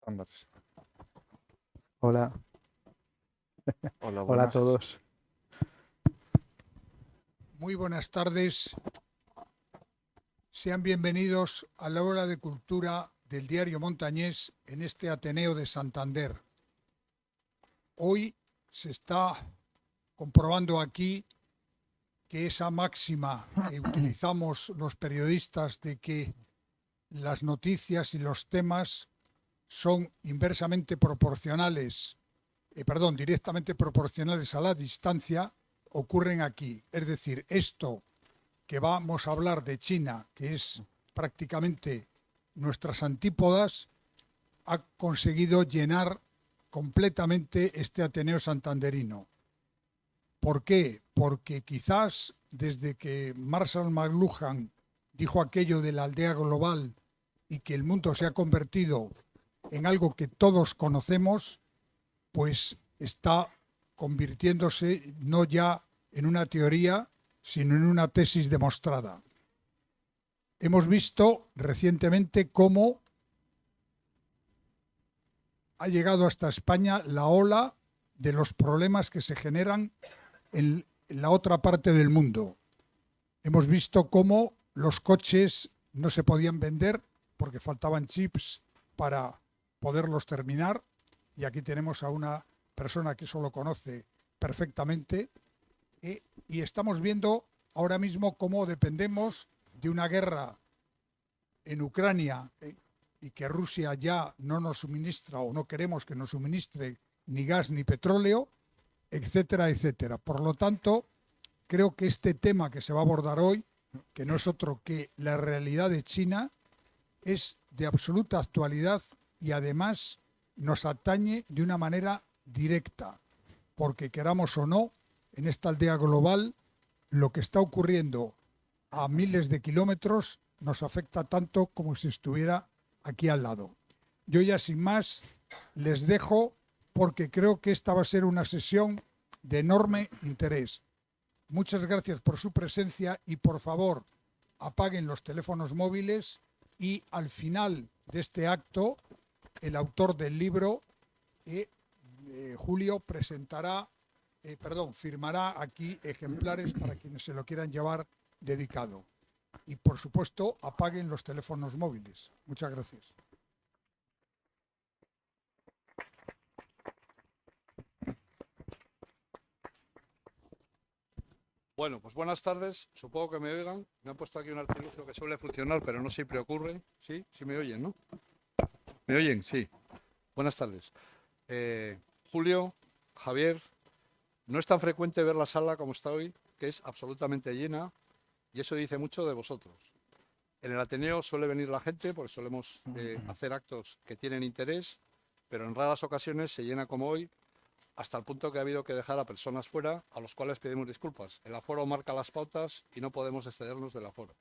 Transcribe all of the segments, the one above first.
Estándares. Hola, Hola, hola a buenas. todos. Muy buenas tardes. Sean bienvenidos a la hora de cultura del Diario Montañés en este Ateneo de Santander. Hoy se está comprobando aquí que esa máxima que utilizamos los periodistas de que las noticias y los temas son directamente proporcionales a la distancia, ocurren aquí. Es decir, esto que vamos a hablar de China, que es prácticamente nuestras antípodas, ha conseguido llenar completamente este Ateneo santanderino. ¿Por qué? Porque quizás desde que Marshall McLuhan dijo aquello de la aldea global y que el mundo se ha convertido en algo que todos conocemos, pues está convirtiéndose no ya en una teoría, sino en una tesis demostrada. Hemos visto recientemente cómo ha llegado hasta España la ola de los problemas que se generan en la otra parte del mundo. Hemos visto cómo los coches no se podían vender porque faltaban chips para poderlos terminar, y aquí tenemos a una persona que eso lo conoce perfectamente, y estamos viendo ahora mismo cómo dependemos de una guerra en Ucrania, y que Rusia ya no nos suministra o no queremos que nos suministre ni gas ni petróleo, etcétera, etcétera. Por lo tanto, creo que este tema que se va a abordar hoy, que no es otro que la realidad de China, es de absoluta actualidad y además nos atañe de una manera directa, porque queramos o no, en esta aldea global, lo que está ocurriendo a miles de kilómetros nos afecta tanto como si estuviera aquí al lado. Yo ya sin más les dejo, porque creo que esta va a ser una sesión de enorme interés. Muchas gracias por su presencia y, por favor, apaguen los teléfonos móviles, y al final de este acto el autor del libro, Julio, firmará aquí ejemplares para quienes se lo quieran llevar dedicado. Y por supuesto, apaguen los teléfonos móviles. Muchas gracias. Bueno, pues buenas tardes. Supongo que me oigan. Me han puesto aquí un artilugio que suele funcionar, pero no siempre ocurre. ¿Sí? ¿Sí me oyen, no? ¿Me oyen? Sí. Buenas tardes. Julio, Javier, no es tan frecuente ver la sala como está hoy, que es absolutamente llena, y eso dice mucho de vosotros. En el Ateneo suele venir la gente porque solemos hacer actos que tienen interés, pero en raras ocasiones se llena como hoy, hasta el punto que ha habido que dejar a personas fuera, a los cuales pedimos disculpas. El aforo marca las pautas y no podemos excedernos del aforo.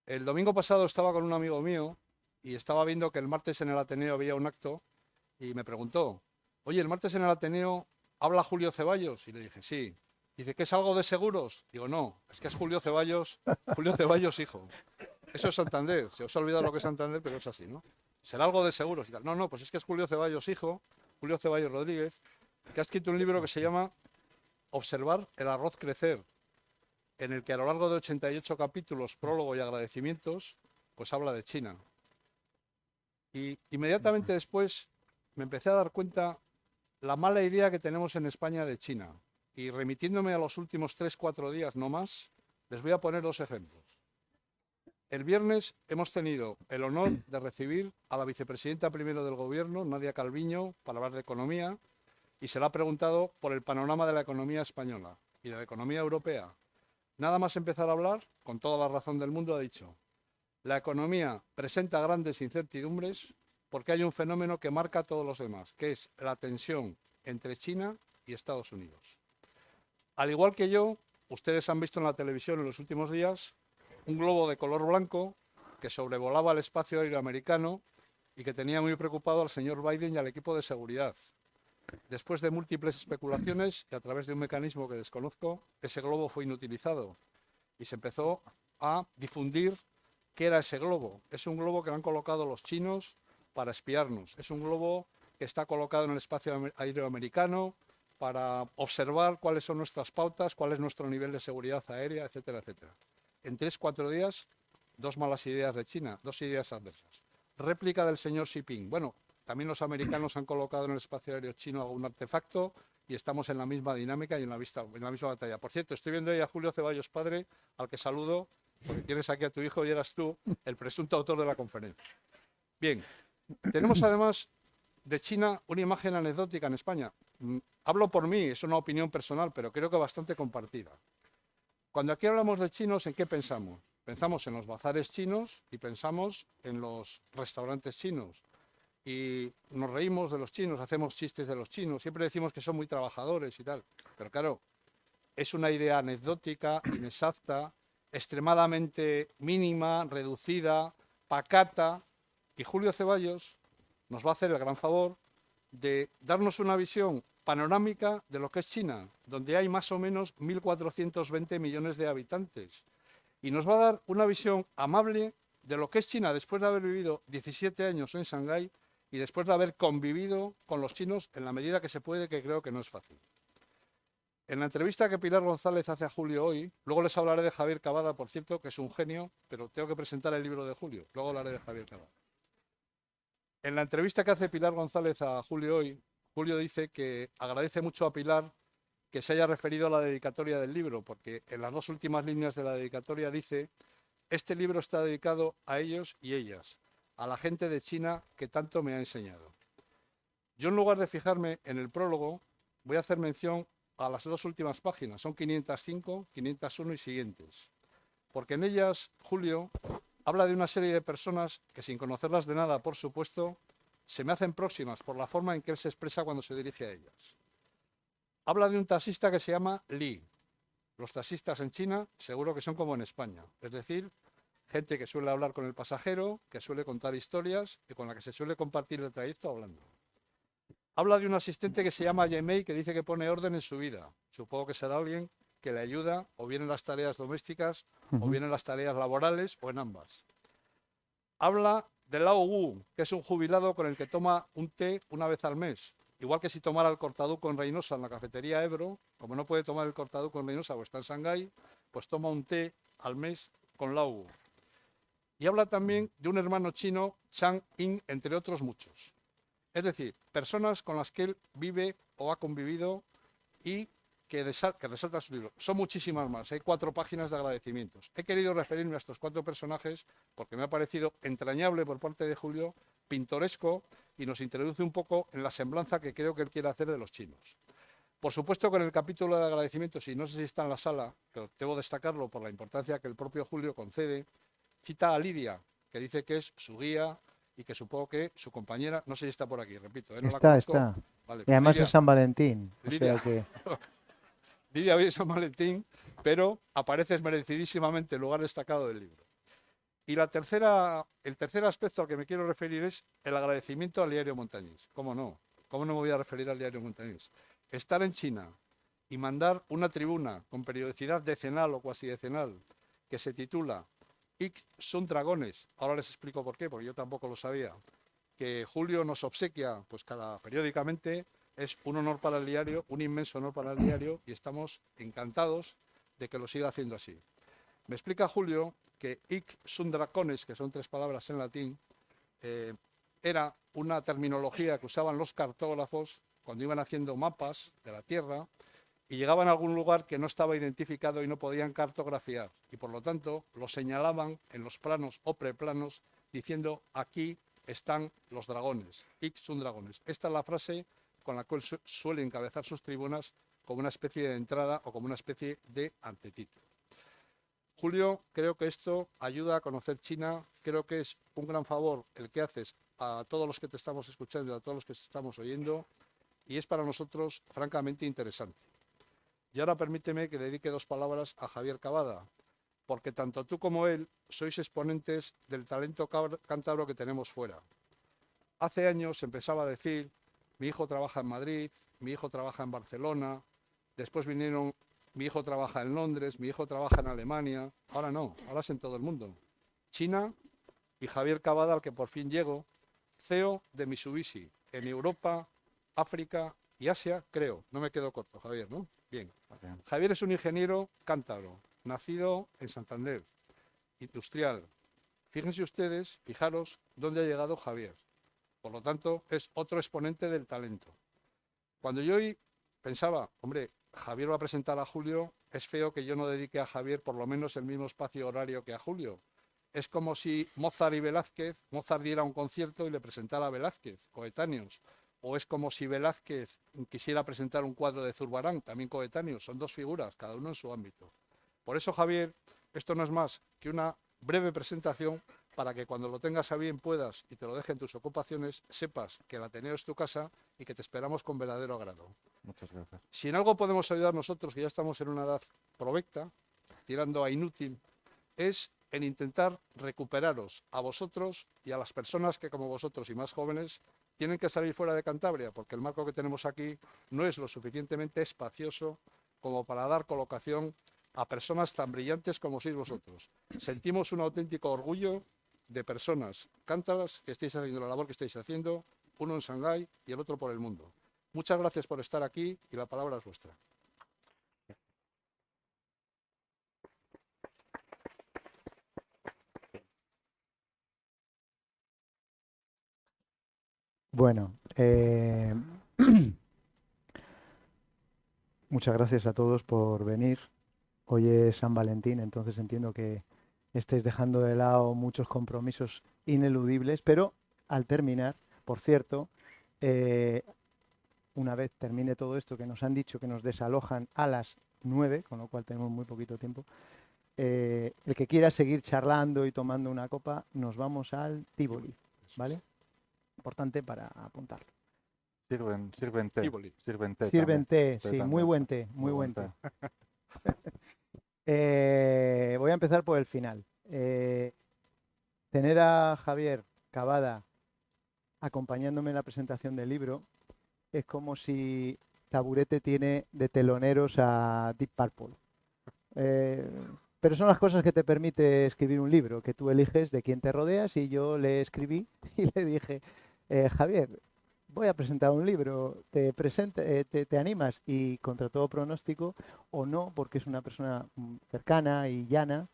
El domingo pasado estaba con un amigo mío y estaba viendo que el martes en el Ateneo había un acto, y me preguntó: oye, ¿el martes en el Ateneo habla Julio Ceballos? Y le dije, sí. Dice, ¿que es algo de seguros? Digo, no, es que es Julio Ceballos hijo. Eso es Santander. Se os ha olvidado lo que es Santander, pero es así, ¿no? Será algo de seguros y tal. No, no, pues es que es Julio Ceballos hijo, Julio Ceballos Rodríguez, que ha escrito un libro que se llama Observar el arroz crecer, en el que a lo largo de 88 capítulos, prólogo y agradecimientos, pues habla de China. Y inmediatamente después me empecé a dar cuenta la mala idea que tenemos en España de China. Y remitiéndome a los últimos 3-4 días no más, les voy a poner 2 ejemplos. El viernes hemos tenido el honor de recibir a la vicepresidenta primero del Gobierno, Nadia Calviño, para hablar de economía, y se le ha preguntado por el panorama de la economía española y de la economía europea. Nada más empezar a hablar, con toda la razón del mundo, ha dicho: la economía presenta grandes incertidumbres porque hay un fenómeno que marca a todos los demás, que es la tensión entre China y Estados Unidos. Al igual que yo, ustedes han visto en la televisión en los últimos días un globo de color blanco que sobrevolaba el espacio aéreo americano y que tenía muy preocupado al señor Biden y al equipo de seguridad. Después de múltiples especulaciones y a través de un mecanismo que desconozco, ese globo fue inutilizado y se empezó a difundir qué era ese globo. Es un globo que le han colocado los chinos para espiarnos. Es un globo que está colocado en el espacio aéreo americano para observar cuáles son nuestras pautas, cuál es nuestro nivel de seguridad aérea, etcétera, etcétera. En 3-4 días, 2 malas ideas de China, 2 ideas adversas. Réplica del señor Xi Jinping. Bueno, también los americanos han colocado en el espacio aéreo chino algún artefacto y estamos en la misma dinámica y en la misma batalla. Por cierto, estoy viendo ahí a Julio Ceballos padre, al que saludo, porque tienes aquí a tu hijo y eras tú el presunto autor de la conferencia. Bien, tenemos además de China una imagen anecdótica en España. Hablo por mí, es una opinión personal, pero creo que bastante compartida. Cuando aquí hablamos de chinos, ¿en qué pensamos? Pensamos en los bazares chinos y pensamos en los restaurantes chinos. Y nos reímos de los chinos, hacemos chistes de los chinos, siempre decimos que son muy trabajadores y tal. Pero claro, es una idea anecdótica, inexacta, extremadamente mínima, reducida, pacata. Y Julio Ceballos nos va a hacer el gran favor de darnos una visión panorámica de lo que es China, donde hay más o menos 1.420 millones de habitantes. Y nos va a dar una visión amable de lo que es China después de haber vivido 17 años en Shanghái y después de haber convivido con los chinos en la medida que se puede, que creo que no es fácil. En la entrevista que Pilar González hace a Julio hoy, luego les hablaré de Javier Cavada, por cierto, que es un genio, pero tengo que presentar el libro de Julio, luego hablaré de Javier Cavada. En la entrevista que hace Pilar González a Julio hoy, Julio dice que agradece mucho a Pilar que se haya referido a la dedicatoria del libro, porque en las 2 últimas líneas de la dedicatoria dice: este libro está dedicado a ellos y ellas, a la gente de China que tanto me ha enseñado. Yo, en lugar de fijarme en el prólogo, voy a hacer mención a las 2 últimas páginas, son 505, 501 y siguientes, porque en ellas Julio habla de una serie de personas que, sin conocerlas de nada, por supuesto, se me hacen próximas por la forma en que él se expresa cuando se dirige a ellas. Habla de un taxista que se llama Li. Los taxistas en China seguro que son como en España, es decir, gente que suele hablar con el pasajero, que suele contar historias y con la que se suele compartir el trayecto hablando. Habla de un asistente que se llama Yemei, que dice que pone orden en su vida. Supongo que será alguien que le ayuda o bien en las tareas domésticas o bien en las tareas laborales o en ambas. Habla de Lao Wu, que es un jubilado con el que toma un té una vez al mes. Igual que si tomara el cortaduco en Reynosa en la cafetería Ebro, como no puede tomar el cortaduco en Reynosa o está en Shanghái, pues toma un té al mes con Lao Wu. Y habla también de un hermano chino, Chang Ying, entre otros muchos. Es decir, personas con las que él vive o ha convivido y que resalta su libro. Son muchísimas más, hay 4 páginas de agradecimientos. He querido referirme a estos 4 personajes porque me ha parecido entrañable por parte de Julio, pintoresco, y nos introduce un poco en la semblanza que creo que él quiere hacer de los chinos. Por supuesto, con el capítulo de agradecimientos, y no sé si está en la sala, pero debo destacarlo por la importancia que el propio Julio concede, cita a Lidia, que dice que es su guía y que supongo que su compañera, no sé si está por aquí, repito, no la conozco. Está. Vale, Y además Lidia, es San Valentín. Lidia, O sea que... Lidia hoy es San Valentín, pero apareces merecidísimamente en lugar destacado del libro. Y el tercer aspecto al que me quiero referir es el agradecimiento al diario Montañés. ¿Cómo no? ¿Cómo no me voy a referir al diario Montañés? Estar en China y mandar una tribuna con periodicidad decenal o cuasi decenal que se titula Ic son dragones, ahora les explico por qué, porque yo tampoco lo sabía, que Julio nos obsequia pues periódicamente, es un honor para el diario, un inmenso honor para el diario, y estamos encantados de que lo siga haciendo así. Me explica Julio que Ic sunt dracones, que son 3 palabras en latín, era una terminología que usaban los cartógrafos cuando iban haciendo mapas de la Tierra y llegaban a algún lugar que no estaba identificado y no podían cartografiar, y por lo tanto lo señalaban en los planos o preplanos diciendo: aquí están los dragones, Ic sunt dragones. Esta es la frase con la cual suele encabezar sus tribunas, como una especie de entrada o como una especie de antetítulo. Julio, creo que esto ayuda a conocer China, creo que es un gran favor el que haces a todos los que te estamos escuchando y a todos los que te estamos oyendo, y es para nosotros francamente interesante. Y ahora permíteme que dedique 2 palabras a Javier Cavada, porque tanto tú como él sois exponentes del talento cántabro que tenemos fuera. Hace años se empezaba a decir: mi hijo trabaja en Madrid, mi hijo trabaja en Barcelona, después vinieron: mi hijo trabaja en Londres, mi hijo trabaja en Alemania. Ahora no, ahora es en todo el mundo. China y Javier Cavada, al que por fin llego, CEO de Mitsubishi en Europa, África y Asia, creo. No me quedo corto, Javier, ¿no? Bien. Bien. Javier es un ingeniero cántabro, nacido en Santander, industrial. Fíjense ustedes, fijaros dónde ha llegado Javier. Por lo tanto, es otro exponente del talento. Cuando yo hoy pensaba, hombre, Javier va a presentar a Julio, es feo que yo no dedique a Javier por lo menos el mismo espacio horario que a Julio. Es como si Mozart y Velázquez, Mozart diera un concierto y le presentara a Velázquez, coetáneos. O es como si Velázquez quisiera presentar un cuadro de Zurbarán, también coetáneos. Son dos figuras, cada uno en su ámbito. Por eso, Javier, esto no es más que una breve presentación para que cuando lo tengas a bien puedas y te lo deje en tus ocupaciones, sepas que el Ateneo es tu casa y que te esperamos con verdadero agrado. Muchas gracias. Si en algo podemos ayudar nosotros, que ya estamos en una edad provecta, tirando a inútil, es en intentar recuperaros a vosotros y a las personas que, como vosotros y más jóvenes, tienen que salir fuera de Cantabria, porque el marco que tenemos aquí no es lo suficientemente espacioso como para dar colocación a personas tan brillantes como sois vosotros. Sentimos un auténtico orgullo de personas cántabras que estáis haciendo la labor que estáis haciendo, uno en Shanghái y el otro por el mundo. Muchas gracias por estar aquí y la palabra es vuestra. Bueno, muchas gracias a todos por venir. Hoy es San Valentín, entonces entiendo que estéis dejando de lado muchos compromisos ineludibles, pero al terminar, por cierto, una vez termine todo esto que nos han dicho que nos desalojan a las 9, con lo cual tenemos muy poquito tiempo, el que quiera seguir charlando y tomando una copa, nos vamos al Tívoli, ¿vale? Importante para apuntarlo. Sirven té. Tívoli. Sirven té Sirven té, té sí, también. muy buen té, muy buen té. Voy a empezar por el final. Tener a Javier Cavada acompañándome en la presentación del libro es como si Taburete tiene de teloneros a Deep Purple. Pero son las cosas que te permite escribir un libro, que tú eliges de quién te rodeas, y yo le escribí y le dije, Javier, voy a presentar un libro, ¿te animas? Y contra todo pronóstico, o no, porque es una persona cercana y llana,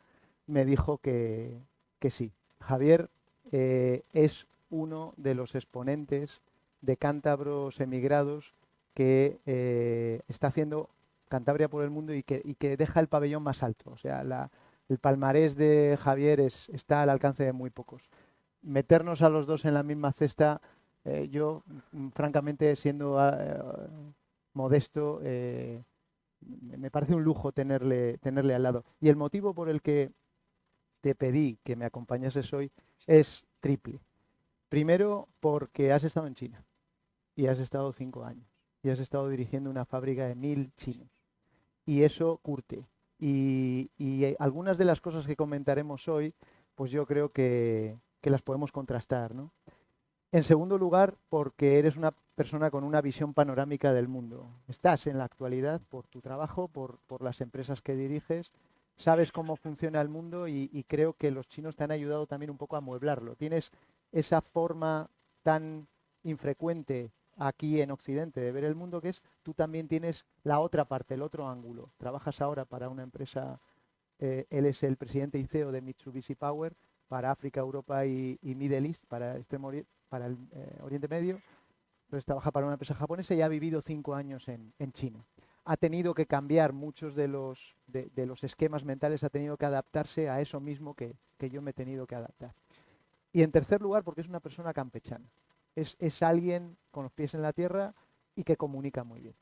me dijo que sí. Javier es uno de los exponentes de cántabros emigrados que está haciendo Cantabria por el mundo y que deja el pabellón más alto. O sea, el palmarés de Javier está al alcance de muy pocos. Meternos a los dos en la misma cesta, yo, francamente, siendo modesto, me parece un lujo tenerle al lado. Y el motivo por el que te pedí que me acompañases hoy es triple. Primero, porque has estado en China y has estado 5 años y has estado dirigiendo una fábrica de 1000 chinos. Y eso curte. Y algunas de las cosas que comentaremos hoy, pues yo creo que las podemos contrastar, ¿no? En segundo lugar, porque eres una persona con una visión panorámica del mundo. Estás en la actualidad por tu trabajo, por las empresas que diriges, sabes cómo funciona el mundo y creo que los chinos te han ayudado también un poco a amueblarlo. Tienes esa forma tan infrecuente aquí en Occidente de ver el mundo, que es tú también tienes la otra parte, el otro ángulo. Trabajas ahora para una empresa, él es el presidente y CEO de Mitsubishi Power para África, Europa y Middle East, para el Oriente Medio. Entonces trabaja para una empresa japonesa y ha vivido 5 años en China. Ha tenido que cambiar muchos de los esquemas mentales, ha tenido que adaptarse a eso mismo que yo me he tenido que adaptar. Y en tercer lugar, porque es una persona campechana. Es alguien con los pies en la tierra y que comunica muy bien.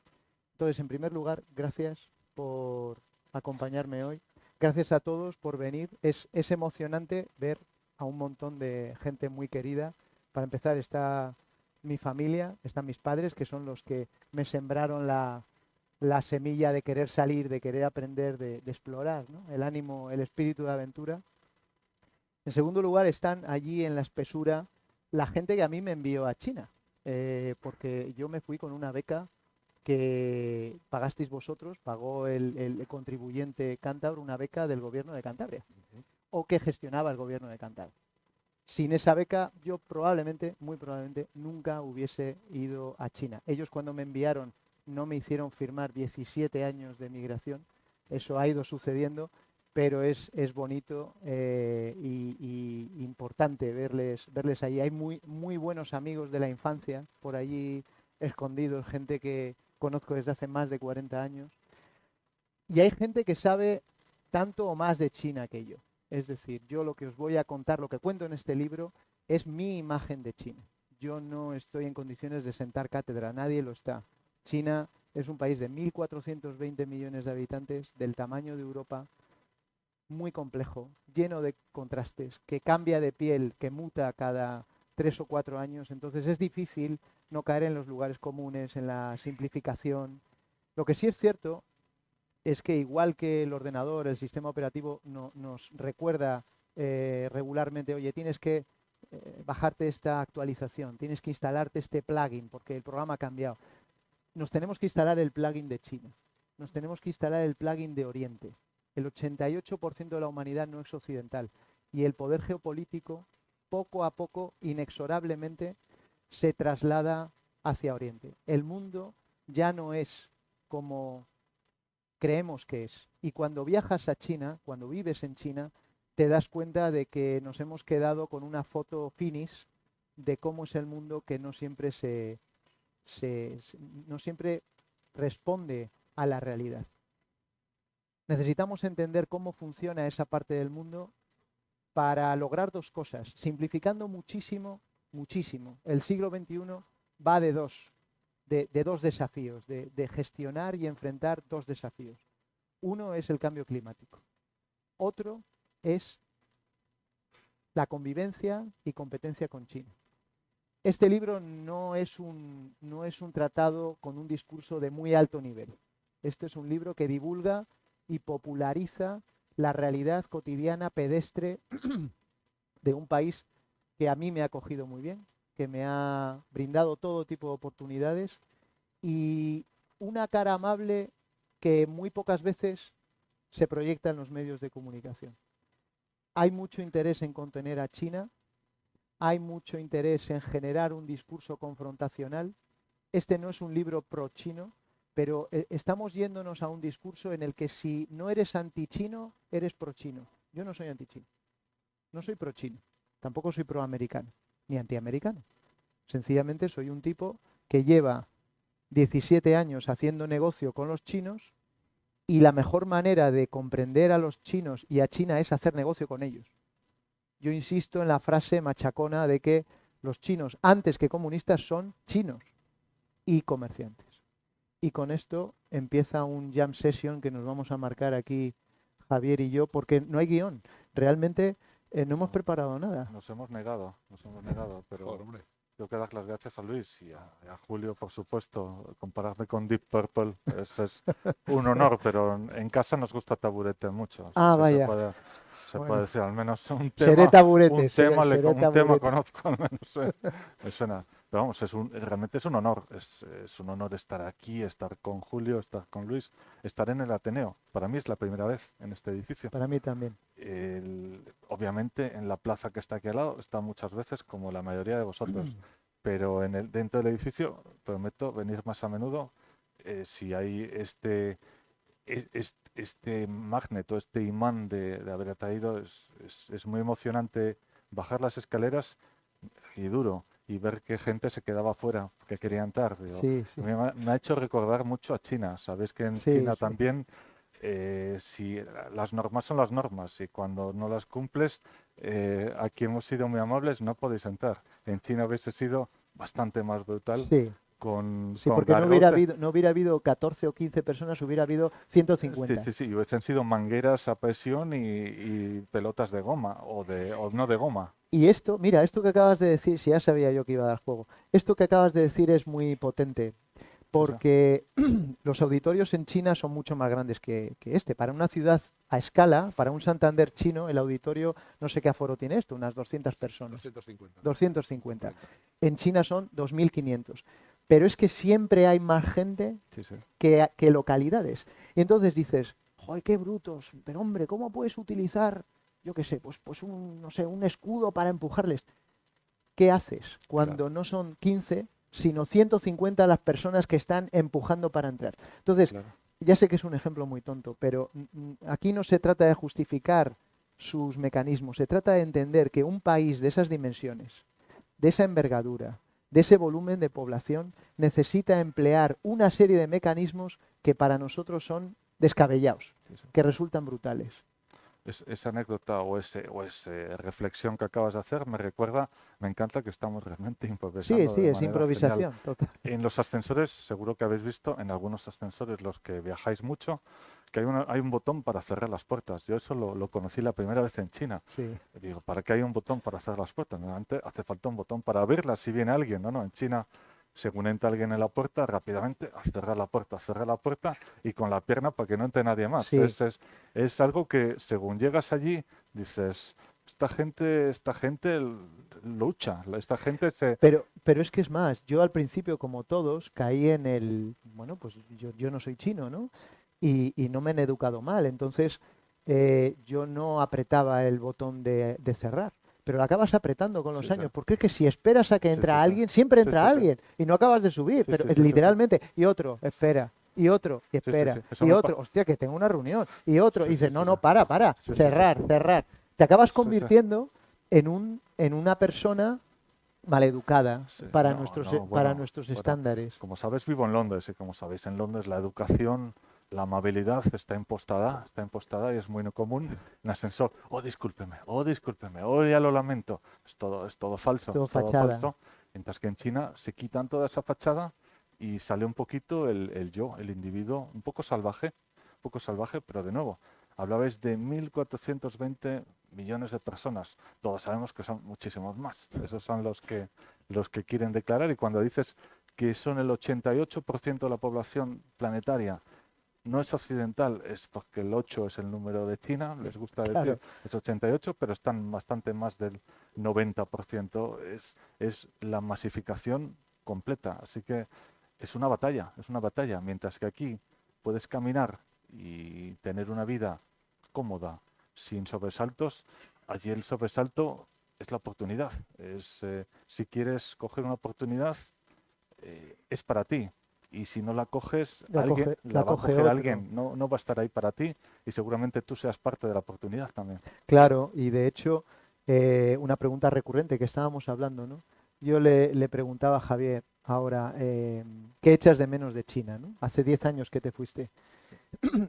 Entonces, en primer lugar, gracias por acompañarme hoy. Gracias a todos por venir. Es emocionante ver a un montón de gente muy querida. Para empezar, está mi familia, están mis padres, que son los que me sembraron la semilla de querer salir, de querer aprender, de explorar, ¿no? El ánimo, el espíritu de aventura. En segundo lugar, están allí en la espesura la gente que a mí me envió a China, porque yo me fui con una beca que pagasteis vosotros, pagó el contribuyente cántabro, una beca del gobierno de Cantabria, o que gestionaba el gobierno de Cantabria. Sin esa beca, yo probablemente, muy probablemente, nunca hubiese ido a China. Ellos cuando me enviaron no me hicieron firmar 17 años de migración. Eso ha ido sucediendo, pero es bonito y importante verles ahí. Hay muy buenos amigos de la infancia por allí escondidos, gente que conozco desde hace más de 40 años. Y hay gente que sabe tanto o más de China que yo. Es decir, yo lo que os voy a contar, lo que cuento en este libro, es mi imagen de China. Yo no estoy en condiciones de sentar cátedra, nadie lo está. China es un país de 1.420 millones de habitantes, del tamaño de Europa, muy complejo, lleno de contrastes, que cambia de piel, que muta cada 3 o 4 años. Entonces es difícil no caer en los lugares comunes, en la simplificación. Lo que sí es cierto es que igual que el ordenador, el sistema operativo nos recuerda regularmente, oye, tienes que bajarte esta actualización, tienes que instalarte este plugin porque el programa ha cambiado. Nos tenemos que instalar el plugin de China, nos tenemos que instalar el plugin de Oriente. El 88% de la humanidad no es occidental y el poder geopolítico, poco a poco, inexorablemente, se traslada hacia Oriente. El mundo ya no es como creemos que es. Y cuando viajas a China, cuando vives en China, te das cuenta de que nos hemos quedado con una foto finish de cómo es el mundo que no siempre no siempre responde a la realidad. Necesitamos entender cómo funciona esa parte del mundo para lograr dos cosas, simplificando muchísimo, muchísimo. El siglo XXI va de dos desafíos, de gestionar y enfrentar dos desafíos. Uno es el cambio climático. Otro es la convivencia y competencia con China. Este libro no es un tratado con un discurso de muy alto nivel. Este es un libro que divulga y populariza la realidad cotidiana pedestre de un país que a mí me ha acogido muy bien, que me ha brindado todo tipo de oportunidades y una cara amable que muy pocas veces se proyecta en los medios de comunicación. Hay mucho interés en contener a China, hay mucho interés en generar un discurso confrontacional. Este no es un libro pro-chino, pero estamos yéndonos a un discurso en el que si no eres anti-chino, eres pro-chino. Yo no soy anti-chino, no soy pro-chino, tampoco soy pro-americano, ni anti-americano. Sencillamente soy un tipo que lleva 17 años haciendo negocio con los chinos y la mejor manera de comprender a los chinos y a China es hacer negocio con ellos. Yo insisto en la frase machacona de que los chinos, antes que comunistas, son chinos y comerciantes. Y con esto empieza un jam session que nos vamos a marcar aquí Javier y yo, porque no hay guión. Realmente no hemos preparado nada. Nos hemos negado, pero Joder, hombre. tengo que dar las gracias a Luis y a Julio, por supuesto. Compararme con Deep Purple es un honor, pero en casa nos gusta Taburete mucho. Ah, Sí, vaya. Se Bueno. puede decir, al menos un Seré tema, taburete, un seré tema taburete. conozco, al menos me suena. Pero vamos, realmente es un honor, es un honor estar aquí, estar con Julio, estar con Luis, estar en el Ateneo. Para mí es la primera vez en este edificio. Para mí también. Obviamente en la plaza que está aquí al lado está muchas veces como la mayoría de vosotros, pero dentro del edificio prometo venir más a menudo si hay este magneto, este imán de haber traído. Es muy emocionante bajar las escaleras y duro y ver que gente se quedaba fuera, que quería entrar. Digo, Sí, sí. me ha hecho recordar mucho a China. Sabéis que en Sí, China sí. también si las normas son las normas y cuando no las cumples, aquí hemos sido muy amables, no podéis entrar. En China hubiese sido bastante más brutal. Sí, Con porque garrote. no hubiera habido 14 o 15 personas, hubiera habido 150. Sí, y hubiesen sido mangueras a presión y pelotas de goma o no de goma. Y esto, mira, esto que acabas de decir, si ya sabía yo que iba a dar juego, esto que acabas de decir es muy potente, porque los auditorios en China son mucho más grandes que este. Para una ciudad a escala, para un Santander chino, el auditorio, no sé qué aforo tiene esto, unas 200 personas. 250. 250. En China son 2.500. Pero es que siempre hay más gente que localidades. Y entonces dices, ¡joder, qué brutos! Pero hombre, ¿cómo puedes utilizar yo qué sé, pues no sé, un escudo para empujarles. ¿Qué haces cuando no son 15, sino 150 las personas que están empujando para entrar? Entonces, Claro. ya sé que es un ejemplo muy tonto, pero aquí no se trata de justificar sus mecanismos, se trata de entender que un país de esas dimensiones, de esa envergadura, de ese volumen de población, necesita emplear una serie de mecanismos que para nosotros son descabellados, Sí, sí. que resultan brutales. Esa anécdota o esa reflexión que acabas de hacer me recuerda, me encanta que estamos realmente Sí, improvisando sí, de es manera genial. improvisación, total. En los ascensores, seguro que habéis visto, en algunos ascensores, los que viajáis mucho, que hay un botón para cerrar las puertas. Yo eso lo conocí la primera vez en China. Sí, Digo, ¿para qué hay un botón para cerrar las puertas? Normalmente hace falta un botón para abrirlas si viene alguien. No, en China, según entra alguien en la puerta, rápidamente a cerrar la puerta y con la pierna para que no entre nadie más. sí. Es algo que según llegas allí, dices, esta gente lucha, esta gente se... Pero es que es más, yo al principio, como todos, caí en bueno, pues yo no soy chino, ¿no? Y no me han educado mal, entonces yo no apretaba el botón de cerrar, pero lo acabas apretando con los Sí, sí. años, porque es que si esperas a que Sí, entra sí, sí. alguien, siempre Sí, entra sí, sí. alguien y no acabas de subir, Sí, pero sí, sí, sí, sí. literalmente, y otro, espera, y otro, y Sí, sí, espera, sí. Eso y me otro, hostia, que tengo una reunión, y otro, y Sí, dices, sí, no, sí, no, sí. para, Sí, sí, sí, cerrar, sí. cerrar. Te acabas Sí, sí. convirtiendo en una persona maleducada Sí, para no, no, para bueno, nuestros bueno, estándares. como sabes, vivo en Londres y como sabéis, en Londres la educación, la amabilidad está impostada y es muy común en ascensor. Oh, discúlpeme, oh, ya lo lamento. Es todo falso, Todo es todo fachada. falso. Mientras que en China se quitan toda esa fachada y sale un poquito el yo, el individuo, un poco salvaje, pero de nuevo, hablabais de 1.420 millones de personas. Todos sabemos que son muchísimos más. Esos son los que quieren declarar y cuando dices que son el 88% de la población planetaria, no es occidental, es porque el 8 es el número de China, les gusta decir, Claro. es 88, pero están bastante más del 90%, es la masificación completa. Así que es una batalla, mientras que aquí puedes caminar y tener una vida cómoda, sin sobresaltos, allí el sobresalto es la oportunidad. Si quieres coger una oportunidad, es para ti. Y si no la coges, alguien la La va a coge coger otro. alguien, no va a estar ahí para ti y seguramente tú seas parte de la oportunidad también. Claro, y de hecho, una pregunta recurrente que estábamos hablando, ¿no? Yo le preguntaba a Javier ahora, ¿qué echas de menos de China, ¿no? Hace 10 años que te fuiste.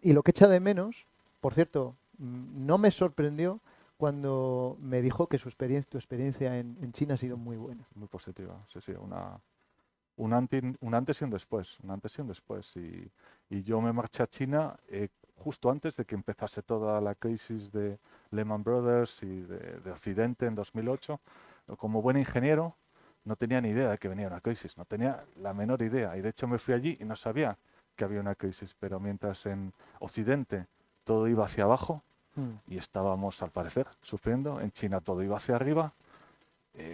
Y lo que echa de menos, por cierto, no me sorprendió cuando me dijo que tu experiencia en China ha sido muy buena. Muy positiva, sí, sí, un antes y un después, un antes y un después. Y yo me marché a China justo antes de que empezase toda la crisis de Lehman Brothers y de Occidente en 2008. Como buen ingeniero, no tenía ni idea de que venía una crisis, no tenía la menor idea. Y de hecho me fui allí y no sabía que había una crisis. Pero mientras en Occidente todo iba hacia abajo Mm, y estábamos, al parecer, sufriendo, en China todo iba hacia arriba.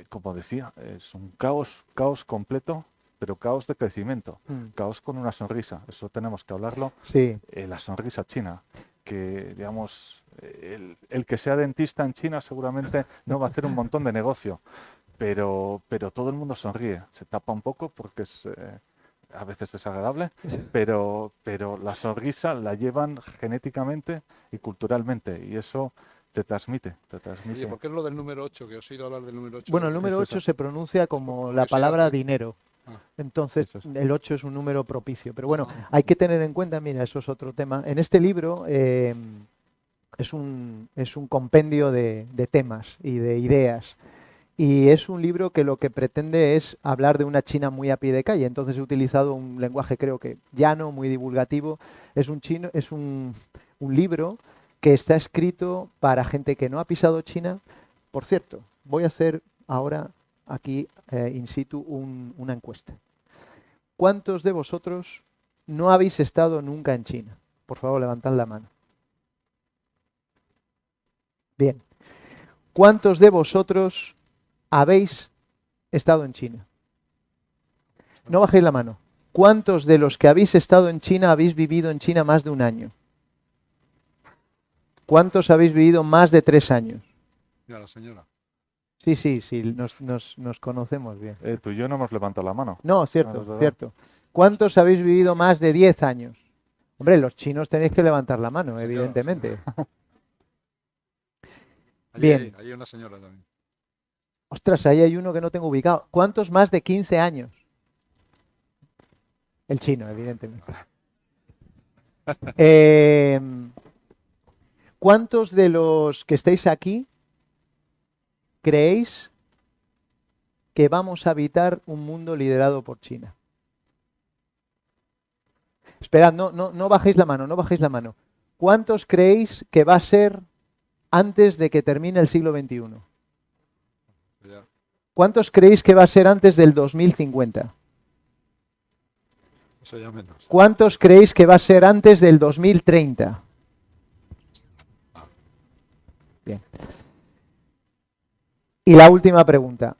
Como decía, es un caos completo, pero caos de crecimiento, mm. caos con una sonrisa. Eso tenemos que hablarlo. Sí, La sonrisa china, que digamos, el que sea dentista en China seguramente no va a hacer un montón de negocio, pero todo el mundo sonríe. Se tapa un poco porque es a veces desagradable, pero la sonrisa la llevan genéticamente y culturalmente y eso te transmite. Oye, ¿por qué es lo del número 8? Que os he oído hablar del número 8. bueno, el número 8 se pronuncia como la palabra dinero. Entonces, Eso es. el 8 es un número propicio. Pero bueno, hay que tener en cuenta, mira, eso es otro tema. En este libro es un compendio de temas y de ideas. Y es un libro que lo que pretende es hablar de una China muy a pie de calle. Entonces he utilizado un lenguaje, creo que llano, muy divulgativo. Es un libro que está escrito para gente que no ha pisado China. Por cierto, voy a hacer ahora aquí in situ una encuesta. ¿Cuántos de vosotros no habéis estado nunca en China? Por favor, levantad la mano. Bien. ¿Cuántos de vosotros habéis estado en China? No bajéis la mano. ¿Cuántos de los que habéis estado en China habéis vivido en China más de un año? ¿Cuántos habéis vivido más de 3 años? Mira, la señora. Sí, nos conocemos bien. Tú y yo no hemos levantado la mano. No, es cierto, verdad. cierto. ¿Cuántos habéis vivido más de 10 años? Hombre, los chinos tenéis que levantar la mano, Señora, evidentemente. Allí Bien. hay una señora también. Ostras, ahí hay uno que no tengo ubicado. ¿Cuántos más de 15 años? El chino, evidentemente. ¿Cuántos de los que estáis aquí creéis que vamos a habitar un mundo liderado por China? Esperad, no bajéis la mano, no bajéis la mano. ¿Cuántos creéis que va a ser antes de que termine el siglo XXI? Ya. ¿Cuántos creéis que va a ser antes del 2050? Eso ya menos. ¿Cuántos creéis que va a ser antes del 2030? Bien. Y la última pregunta.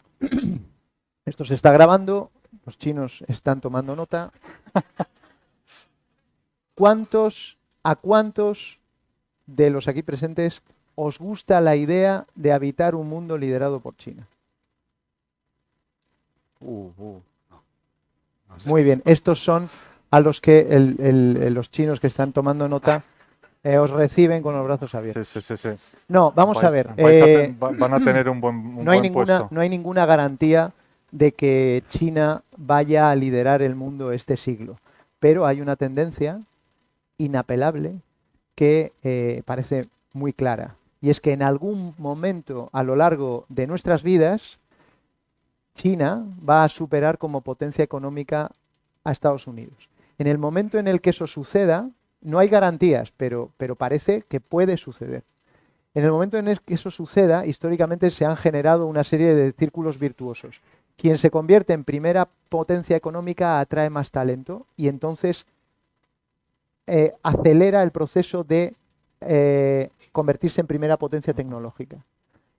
Esto se está grabando, los chinos están tomando nota. ¿A cuántos de los aquí presentes os gusta la idea de habitar un mundo liderado por China? Muy bien, estos son a los que los chinos que están tomando nota os reciben con los brazos abiertos. Sí. No, vamos a ver. Van a tener un buen No hay puesto. no hay ninguna garantía de que China vaya a liderar el mundo este siglo, pero hay una tendencia inapelable que parece muy clara, y es que en algún momento a lo largo de nuestras vidas China va a superar como potencia económica a Estados Unidos. En el momento en el que eso suceda, no hay garantías, pero parece que puede suceder. En el momento en el que eso suceda, históricamente se han generado una serie de círculos virtuosos. Quien se convierte en primera potencia económica atrae más talento y entonces acelera el proceso de convertirse en primera potencia tecnológica.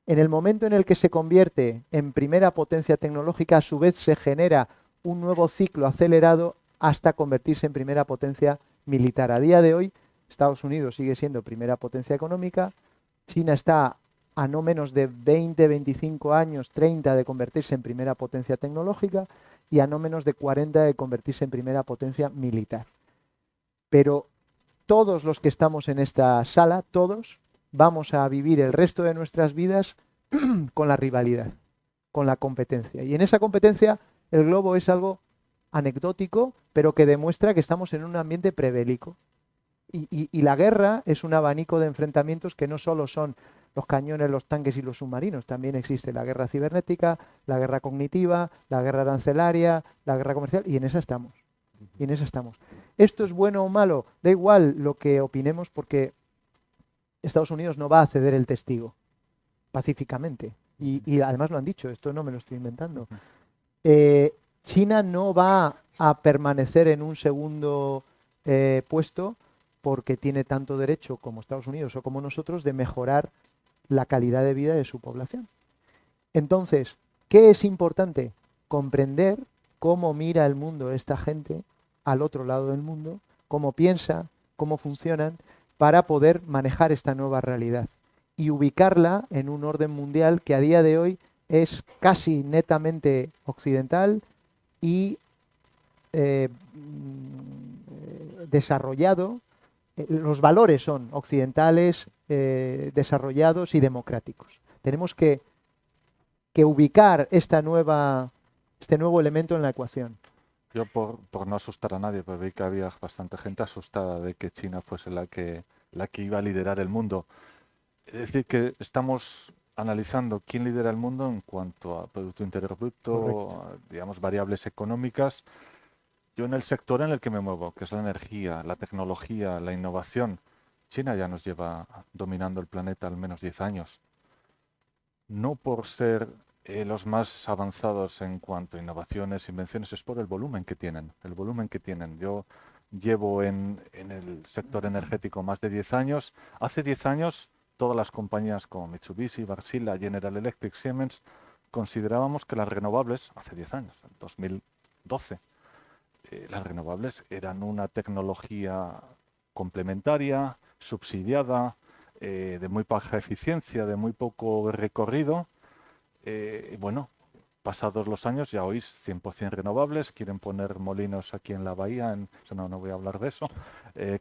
En el momento en el que se convierte en primera potencia tecnológica, a su vez se genera un nuevo ciclo acelerado hasta convertirse en primera potencia militar. A día de hoy, Estados Unidos sigue siendo primera potencia económica, China está a no menos de 20, 25 años, 30 de convertirse en primera potencia tecnológica y a no menos de 40 de convertirse en primera potencia militar. Pero todos los que estamos en esta sala, todos, vamos a vivir el resto de nuestras vidas con la rivalidad, con la competencia. Y en esa competencia el globo es algo anecdótico, pero que demuestra que estamos en un ambiente prebélico. Y la guerra es un abanico de enfrentamientos que no solo son los cañones, los tanques y los submarinos. También existe la guerra cibernética, la guerra cognitiva, la guerra arancelaria, la guerra comercial, y en esa estamos. Y en esa estamos. ¿Esto es bueno o malo? Da igual lo que opinemos, porque Estados Unidos no va a ceder el testigo pacíficamente. Y además lo han dicho, esto no me lo estoy inventando. China no va a permanecer en un segundo puesto porque tiene tanto derecho como Estados Unidos o como nosotros de mejorar la calidad de vida de su población. Entonces, ¿qué es importante? Comprender cómo mira el mundo esta gente al otro lado del mundo, cómo piensa, cómo funcionan, para poder manejar esta nueva realidad y ubicarla en un orden mundial que a día de hoy es casi netamente occidental y desarrollado. Los valores son occidentales, desarrollados y democráticos. Tenemos que ubicar este nuevo elemento en la ecuación. Yo por no asustar a nadie, pues vi que había bastante gente asustada de que China fuese la que iba a liderar el mundo. Es decir, que estamos analizando quién lidera el mundo en cuanto a Producto Interior Bruto, digamos, variables económicas. Yo en el sector en el que me muevo, que es la energía, la tecnología, la innovación, China ya nos lleva dominando el planeta al menos 10 años. No por ser los más avanzados en cuanto a innovaciones, invenciones, es por el volumen que tienen. El volumen que tienen. Yo llevo en el sector energético más de 10 años. Hace 10 años, todas las compañías como Mitsubishi, Wärtsilä, General Electric, Siemens, considerábamos que las renovables, hace 10 años, en 2012, las renovables eran una tecnología complementaria, subsidiada, de muy baja eficiencia, de muy poco recorrido. Bueno, pasados los años ya oís 100% renovables, quieren poner molinos aquí en la bahía, no voy a hablar de eso.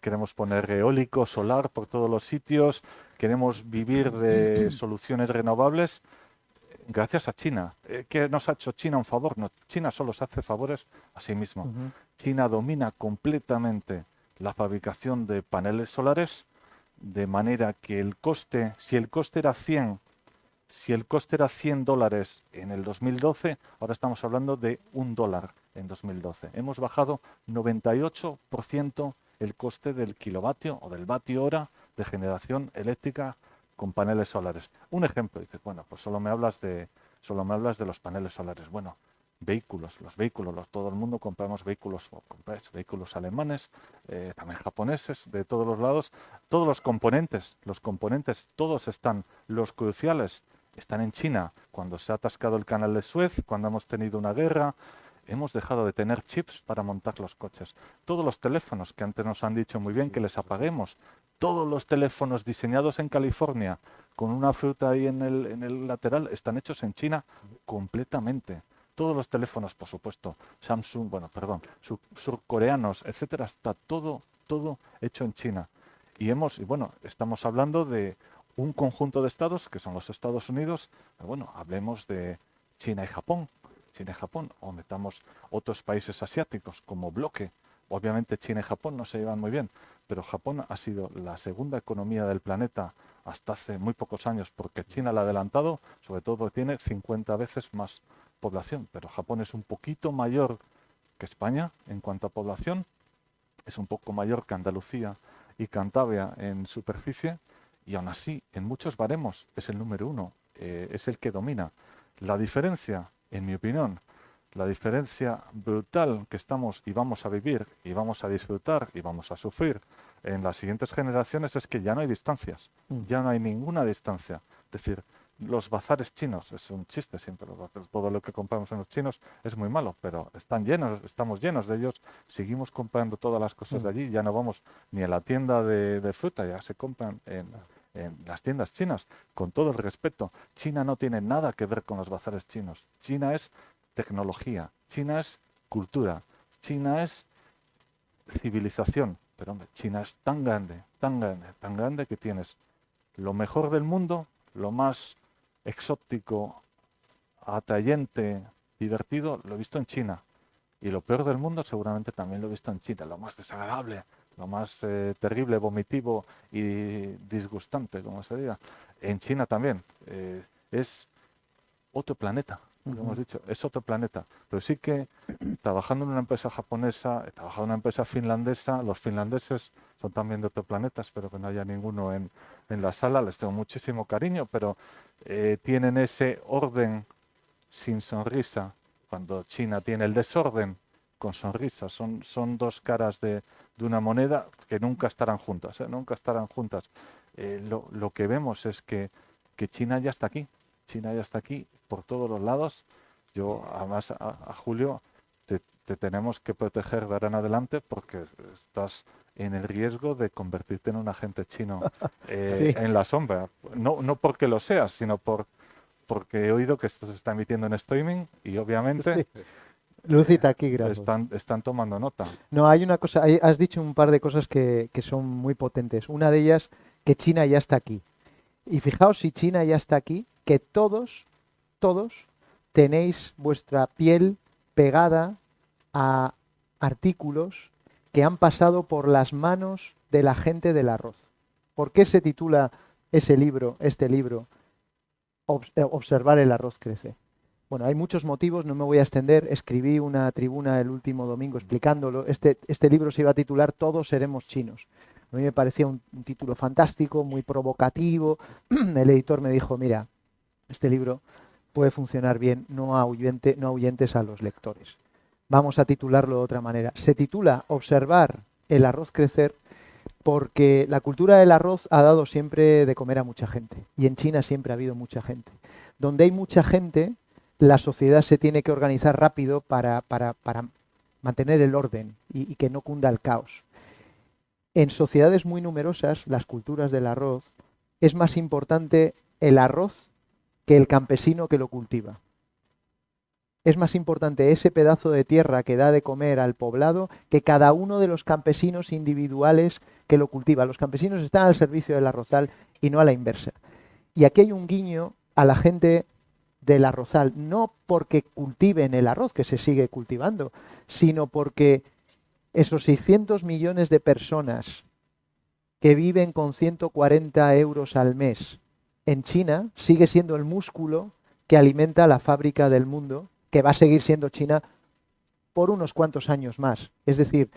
Queremos poner eólico, solar por todos los sitios, queremos vivir de soluciones renovables gracias a China. ¿Qué nos ha hecho China un favor? No, China solo se hace favores a sí mismo. Ujú. China domina completamente la fabricación de paneles solares, de manera que el coste, si el coste era $100 en el 2012, ahora estamos hablando de $1 en 2012. Hemos bajado 98% el coste del kilovatio o del vatio hora de generación eléctrica con paneles solares. Un ejemplo, dices, bueno, pues solo me hablas de los paneles solares. Bueno, los vehículos, todo el mundo compramos vehículos, o compráis vehículos alemanes, también japoneses, de todos los lados. Todos los componentes, todos están, los cruciales están en China. Cuando se ha atascado el canal de Suez, cuando hemos tenido una guerra, hemos dejado de tener chips para montar los coches. Todos los teléfonos que antes nos han dicho muy bien que les apaguemos, todos los teléfonos diseñados en California con una fruta ahí en el lateral están hechos en China completamente. Todos los teléfonos, por supuesto, Samsung, surcoreanos, etcétera, está todo hecho en China. Y bueno, estamos hablando de un conjunto de estados que son los Estados Unidos, pero bueno, hablemos de China y Japón, o metamos otros países asiáticos como bloque. Obviamente China y Japón no se llevan muy bien, pero Japón ha sido la segunda economía del planeta hasta hace muy pocos años, porque China la ha adelantado, sobre todo porque tiene 50 veces más población, pero Japón es un poquito mayor que España en cuanto a población, es un poco mayor que Andalucía y Cantabria en superficie, y aún así, en muchos baremos, es el número uno, es el que domina. La diferencia, en mi opinión, la diferencia brutal que estamos y vamos a vivir y vamos a disfrutar y vamos a sufrir en las siguientes generaciones es que ya no hay distancias, ya no hay ninguna distancia. Es decir, los bazares chinos, es un chiste siempre, todo lo que compramos en los chinos es muy malo, pero estamos llenos de ellos, seguimos comprando todas las cosas de allí, ya no vamos ni a la tienda de fruta, ya se compran en las tiendas chinas, con todo el respeto. China no tiene nada que ver con los bazares chinos. China es tecnología, China es cultura, China es civilización, pero hombre, China es tan grande que tienes lo mejor del mundo, lo más exótico, atrayente, divertido, lo he visto en China. Y lo peor del mundo seguramente también lo he visto en China, lo más desagradable, lo más terrible, vomitivo y disgustante, como se diga. En China también. Es otro planeta, como hemos dicho, es otro planeta. Pero sí que trabajando en una empresa japonesa, he trabajado en una empresa finlandesa, los finlandeses son también de otro planeta, espero que no haya ninguno en la sala, les tengo muchísimo cariño, pero tienen ese orden sin sonrisa, cuando China tiene el desorden con sonrisa. Son dos caras de una moneda que nunca estarán juntas, nunca estarán juntas. Lo que vemos es que China ya está aquí. China ya está aquí por todos los lados. Yo, además, a Julio, te tenemos que proteger de ahora en adelante porque estás en el riesgo de convertirte en un agente chino Sí. en la sombra. No porque lo seas, sino porque he oído que esto se está emitiendo en streaming y obviamente Sí. Luz y taquígrafos. están tomando nota. No, hay una cosa, has dicho un par de cosas que son muy potentes. Una de ellas, que China ya está aquí. Y fijaos si China ya está aquí, que todos tenéis vuestra piel pegada a artículos que han pasado por las manos de la gente del arroz. ¿Por qué se titula este libro, Observar el arroz crece? Bueno, hay muchos motivos, no me voy a extender. Escribí una tribuna el último domingo explicándolo. Este libro se iba a titular Todos seremos chinos. A mí me parecía un título fantástico, muy provocativo. El editor me dijo, mira, este libro puede funcionar bien, no ahuyentes a los lectores. Vamos a titularlo de otra manera. Se titula Observar el arroz crecer porque la cultura del arroz ha dado siempre de comer a mucha gente. Y en China siempre ha habido mucha gente. Donde hay mucha gente, la sociedad se tiene que organizar rápido para mantener el orden y que no cunda el caos. En sociedades muy numerosas, las culturas del arroz es más importante el arroz que el campesino que lo cultiva. Es más importante ese pedazo de tierra que da de comer al poblado que cada uno de los campesinos individuales que lo cultiva. Los campesinos están al servicio del arrozal y no a la inversa. Y aquí hay un guiño a la gente del arrozal, no porque cultiven el arroz, que se sigue cultivando, sino porque esos 600 millones de personas que viven con 140 euros al mes en China sigue siendo el músculo que alimenta la fábrica del mundo, que va a seguir siendo China por unos cuantos años más. Es decir,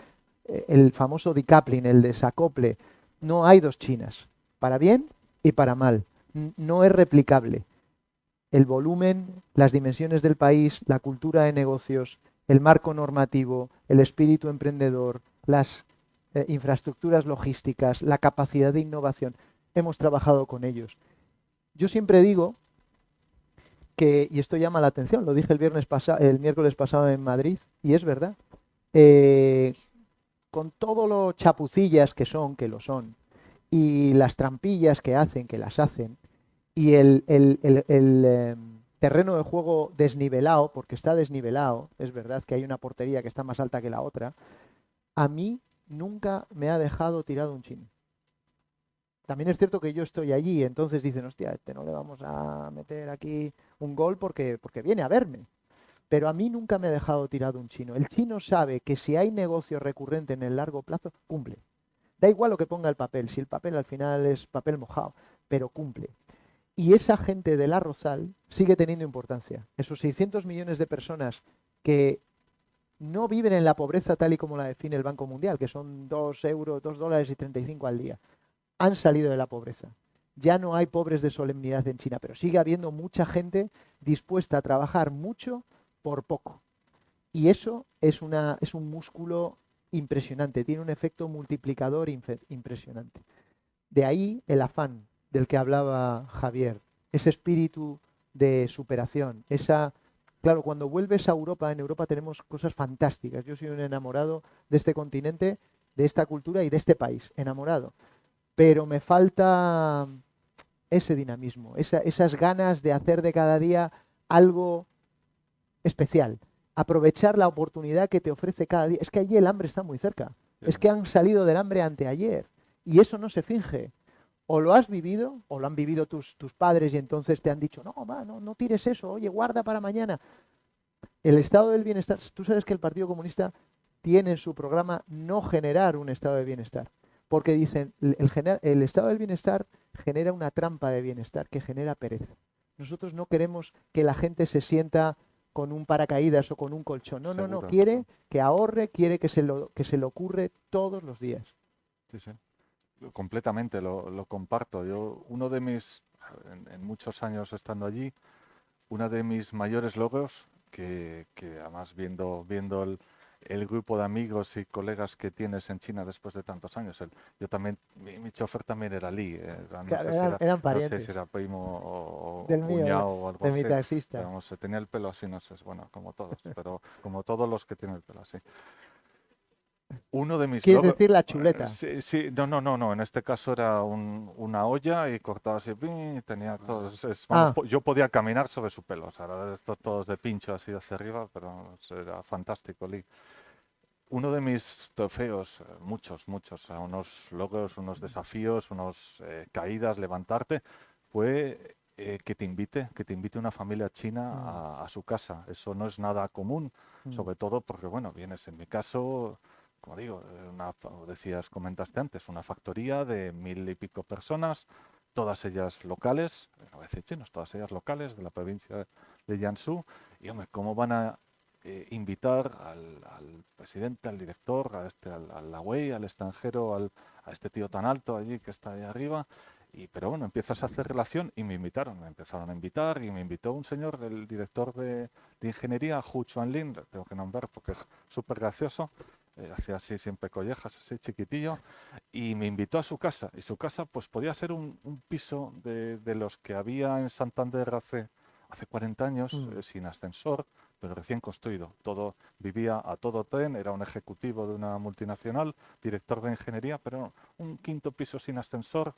el famoso decoupling, el desacople, no hay dos Chinas, para bien y para mal. No es replicable. El volumen, las dimensiones del país, la cultura de negocios, el marco normativo, el espíritu emprendedor, las infraestructuras logísticas, la capacidad de innovación, hemos trabajado con ellos. Yo siempre digo que, y esto llama la atención, lo dije el miércoles pasado en Madrid, y es verdad, con todo lo chapucillas que lo son, y las trampillas que hacen, que las hacen, y el terreno de juego desnivelado, porque está desnivelado, es verdad que hay una portería que está más alta que la otra, a mí nunca me ha dejado tirado un chino. También es cierto que yo estoy allí, entonces dicen, hostia, no le vamos a meter aquí un gol porque viene a verme. Pero a mí nunca me ha dejado tirado un chino. El chino sabe que si hay negocio recurrente en el largo plazo, cumple. Da igual lo que ponga el papel, si el papel al final es papel mojado, pero cumple. Y esa gente del arrozal sigue teniendo importancia. Esos 600 millones de personas que no viven en la pobreza tal y como la define el Banco Mundial, que son 2 euros, 2 dólares y 35 al día, han salido de la pobreza. Ya no hay pobres de solemnidad en China, pero sigue habiendo mucha gente dispuesta a trabajar mucho por poco. Y eso es un músculo impresionante, tiene un efecto multiplicador impresionante. De ahí el afán del que hablaba Javier, ese espíritu de superación, claro, cuando vuelves a Europa, en Europa tenemos cosas fantásticas. Yo soy un enamorado de este continente, de esta cultura y de este país, enamorado. Pero me falta ese dinamismo, esas ganas de hacer de cada día algo especial. Aprovechar la oportunidad que te ofrece cada día. Es que allí el hambre está muy cerca. Sí. Es que han salido del hambre anteayer. Y eso no se finge. O lo has vivido, o lo han vivido tus padres y entonces te han dicho, no tires eso, oye, guarda para mañana. El estado del bienestar, tú sabes que el Partido Comunista tiene en su programa no generar un estado de bienestar. Porque dicen, el estado del bienestar genera una trampa de bienestar que genera pereza. Nosotros no queremos que la gente se sienta con un paracaídas o con un colchón. No. Quiere que ahorre, quiere que se lo ocurre todos los días. Sí. Completamente, lo comparto. Yo, en muchos años estando allí, uno de mis mayores logros, que además viendo el grupo de amigos y colegas que tienes en China después de tantos años. Yo también, mi chofer también era Lee. Eran parientes. No sé si era primo o del mío, cuñado o algo de así. Mi taxista. Pero, vamos, tenía el pelo así, no sé, bueno, como todos, pero como todos los que tienen el pelo así. Uno de mis ¿Quieres decir la chuleta? Sí, no, en este caso era una olla y cortaba así, y tenía todos, yo podía caminar sobre su pelo, o sea, era esto todos de pincho así hacia arriba, pero era fantástico, Lee. Uno de mis trofeos, muchos, unos logros, unos desafíos, caídas, levantarte, fue que te invite una familia china a su casa. Eso no es nada común, sobre todo porque, bueno, vienes en mi caso, como digo, comentaste antes, una factoría de 1000 y pico personas, todas ellas locales, no voy a decir chinos, todas ellas locales de la provincia de Jiangsu, y hombre, ¿cómo van a invitar al presidente, al director, al Huawei, al extranjero, a este tío tan alto allí que está ahí arriba? Pero bueno, empiezas a hacer relación y me empezaron a invitar y me invitó un señor, el director de ingeniería, Hu Chuanlin, tengo que nombrar porque es súper gracioso, hacía así siempre collejas, así chiquitillo, y me invitó a su casa. Y su casa pues podía ser un piso de los que había en Santander hace 40 años, sin ascensor, pero recién construido. Todo vivía a todo tren, era un ejecutivo de una multinacional, director de ingeniería, pero un quinto piso sin ascensor.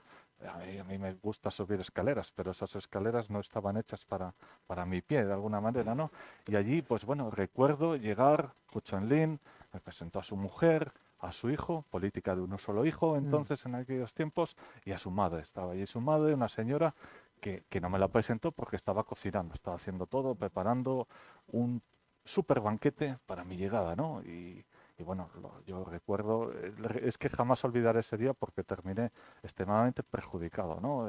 A mí me gusta subir escaleras, pero esas escaleras no estaban hechas para mi pie, de alguna manera, ¿no? Y allí, pues bueno, recuerdo llegar, Hu Chunlin me presentó a su mujer, a su hijo, política de un solo hijo, entonces en aquellos tiempos, y a su madre. Estaba allí su madre, una señora que no me la presentó porque estaba cocinando, estaba haciendo todo, preparando un súper banquete para mi llegada, ¿no? Y bueno, yo recuerdo, es que jamás olvidaré ese día porque terminé extremadamente perjudicado, ¿no?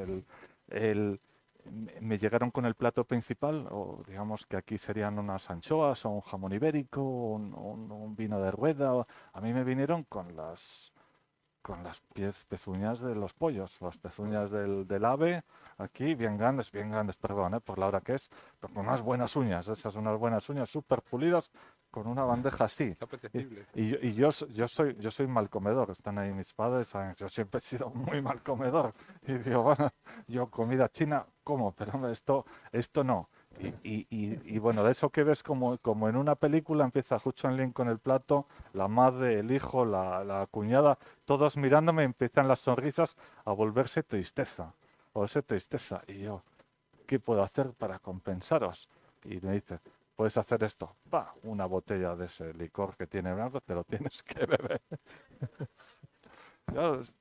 Me llegaron con el plato principal, o digamos que aquí serían unas anchoas o un jamón ibérico, un vino de rueda. A mí me vinieron con las pezuñas de los pollos, las pezuñas del ave, aquí bien grandes, perdón, por la hora que es, pero con unas buenas uñas, esas unas buenas uñas súper pulidas, con una bandeja así. Qué apetecible. Y yo soy mal comedor, están ahí mis padres, saben, yo siempre he sido muy mal comedor. Y digo, bueno, yo comida china como, pero hombre, esto no. Y bueno, de eso que ves como en una película, empieza Hu Chunlin con el plato, la madre, el hijo, la cuñada, todos mirándome, empiezan las sonrisas a volverse tristeza, Y yo, ¿qué puedo hacer para compensaros? Y me dice, puedes hacer esto, una botella de ese licor que tiene blanco, te lo tienes que beber.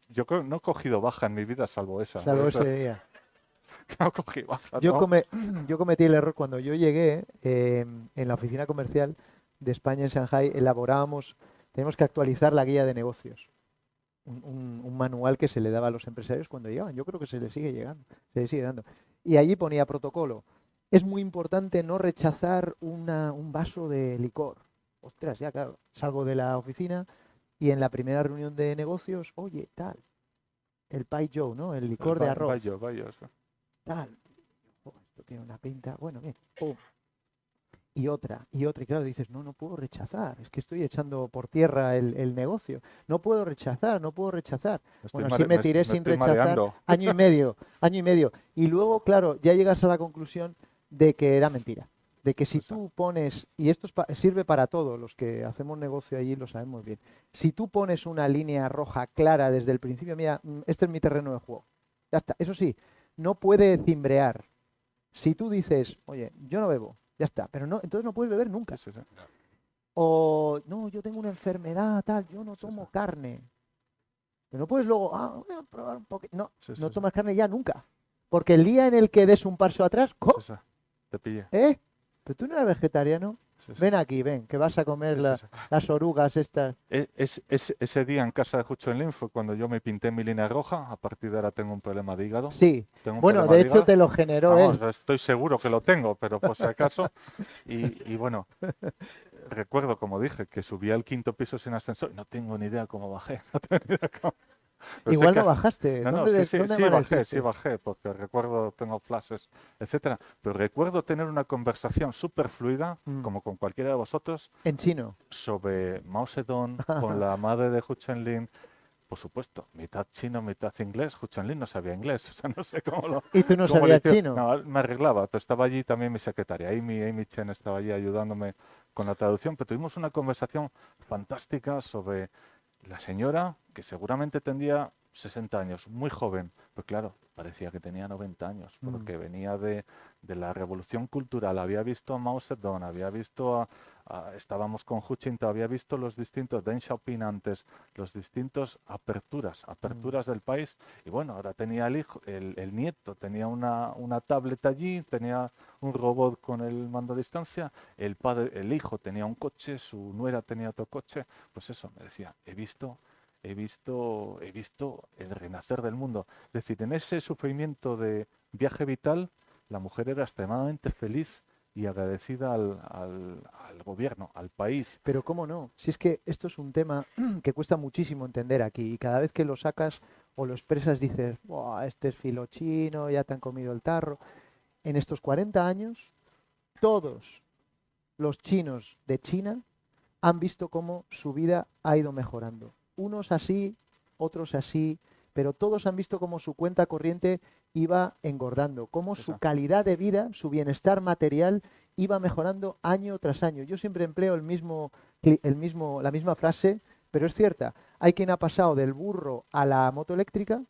Yo no he cogido baja en mi vida salvo esa. Salvo ese día. No cogí baja, Yo, ¿no? yo cometí el error cuando yo llegué en la oficina comercial de España en Shanghái, tenemos que actualizar la guía de negocios. Un manual que se le daba a los empresarios cuando llegaban. Yo creo que se le sigue dando. Y allí ponía protocolo. Es muy importante no rechazar un vaso de licor. Ostras, ya claro, salgo de la oficina y en la primera reunión de negocios, oye, tal, el Pai Joe, ¿no? El licor de arroz. Vaya. Tal. Oh, esto tiene una pinta. Bueno, bien. Pum. Y otra. Y claro, dices, no puedo rechazar. Es que estoy echando por tierra el negocio. No puedo rechazar. Bueno, así me tiré sin rechazar mareando. año y medio. Y luego, claro, ya llegas a la conclusión de que era mentira. De que si tú pones, y esto sirve para todos, los que hacemos negocio allí lo sabemos bien, si tú pones una línea roja clara desde el principio, mira, este es mi terreno de juego. Ya está. Eso sí, no puede cimbrear. Si tú dices, oye, yo no bebo, ya está, pero no, entonces no puedes beber nunca. Sí. O, no, yo tengo una enfermedad, tal, yo no tomo carne. Pero no puedes luego, voy a probar un poquito. No, no tomas carne ya nunca. Porque el día en el que des un paso atrás, Te pillé. Pero tú no eres vegetariano. Sí. Ven aquí, ven, que vas a comer las orugas estas. Ese día en casa de Hu Chunlin fue cuando yo me pinté mi línea roja. A partir de ahora tengo un problema de hígado. Sí. Tengo un Bueno, problema de de hecho hígado. te lo generó Vamos, él. estoy seguro que lo tengo, pero por si acaso. Y bueno, recuerdo, como dije, que subí al quinto piso sin ascensor. No tengo ni idea cómo bajé. No tengo ni idea cómo. Pero Igual sé no que- bajaste. No, ¿Dónde sí amaneciste? bajé, porque recuerdo, tengo flashes, etcétera. Pero recuerdo tener una conversación súper fluida, como con cualquiera de vosotros, En chino. sobre Mao Zedong, con la madre de Hu Chunlin. Por supuesto, mitad chino, mitad inglés. Hu Chunlin no sabía inglés, o sea, no sé cómo lo... ¿Y tú no cómo le sabías hicieron. chino? No, me arreglaba, pero estaba allí también mi secretaria, Amy Chen estaba allí ayudándome con la traducción, pero tuvimos una conversación fantástica sobre la señora, que seguramente tendría 60 años, muy joven, pues claro, parecía que tenía 90 años, porque venía de la revolución cultural, había visto a Mao Zedong, había visto estábamos con Hu Jintao, había visto los distintos Deng Xiaoping antes, los distintos aperturas del país, y bueno, ahora tenía el nieto, tenía una tablet allí, tenía un robot con el mando a distancia, el hijo tenía un coche, su nuera tenía otro coche, pues eso, me decía, he visto el renacer del mundo. Es decir, en ese sufrimiento de viaje vital, la mujer era extremadamente feliz y agradecida al gobierno, al país. Pero cómo no, si es que esto es un tema que cuesta muchísimo entender aquí y cada vez que lo sacas o lo expresas dices, "Buah, este es filo chino, ya te han comido el tarro". En estos 40 años, todos los chinos de China han visto cómo su vida ha ido mejorando. Unos así, otros así, pero todos han visto cómo su cuenta corriente iba engordando, cómo su calidad de vida, su bienestar material iba mejorando año tras año. Yo siempre empleo la misma frase, pero es cierta. Hay quien ha pasado del burro a la moto eléctrica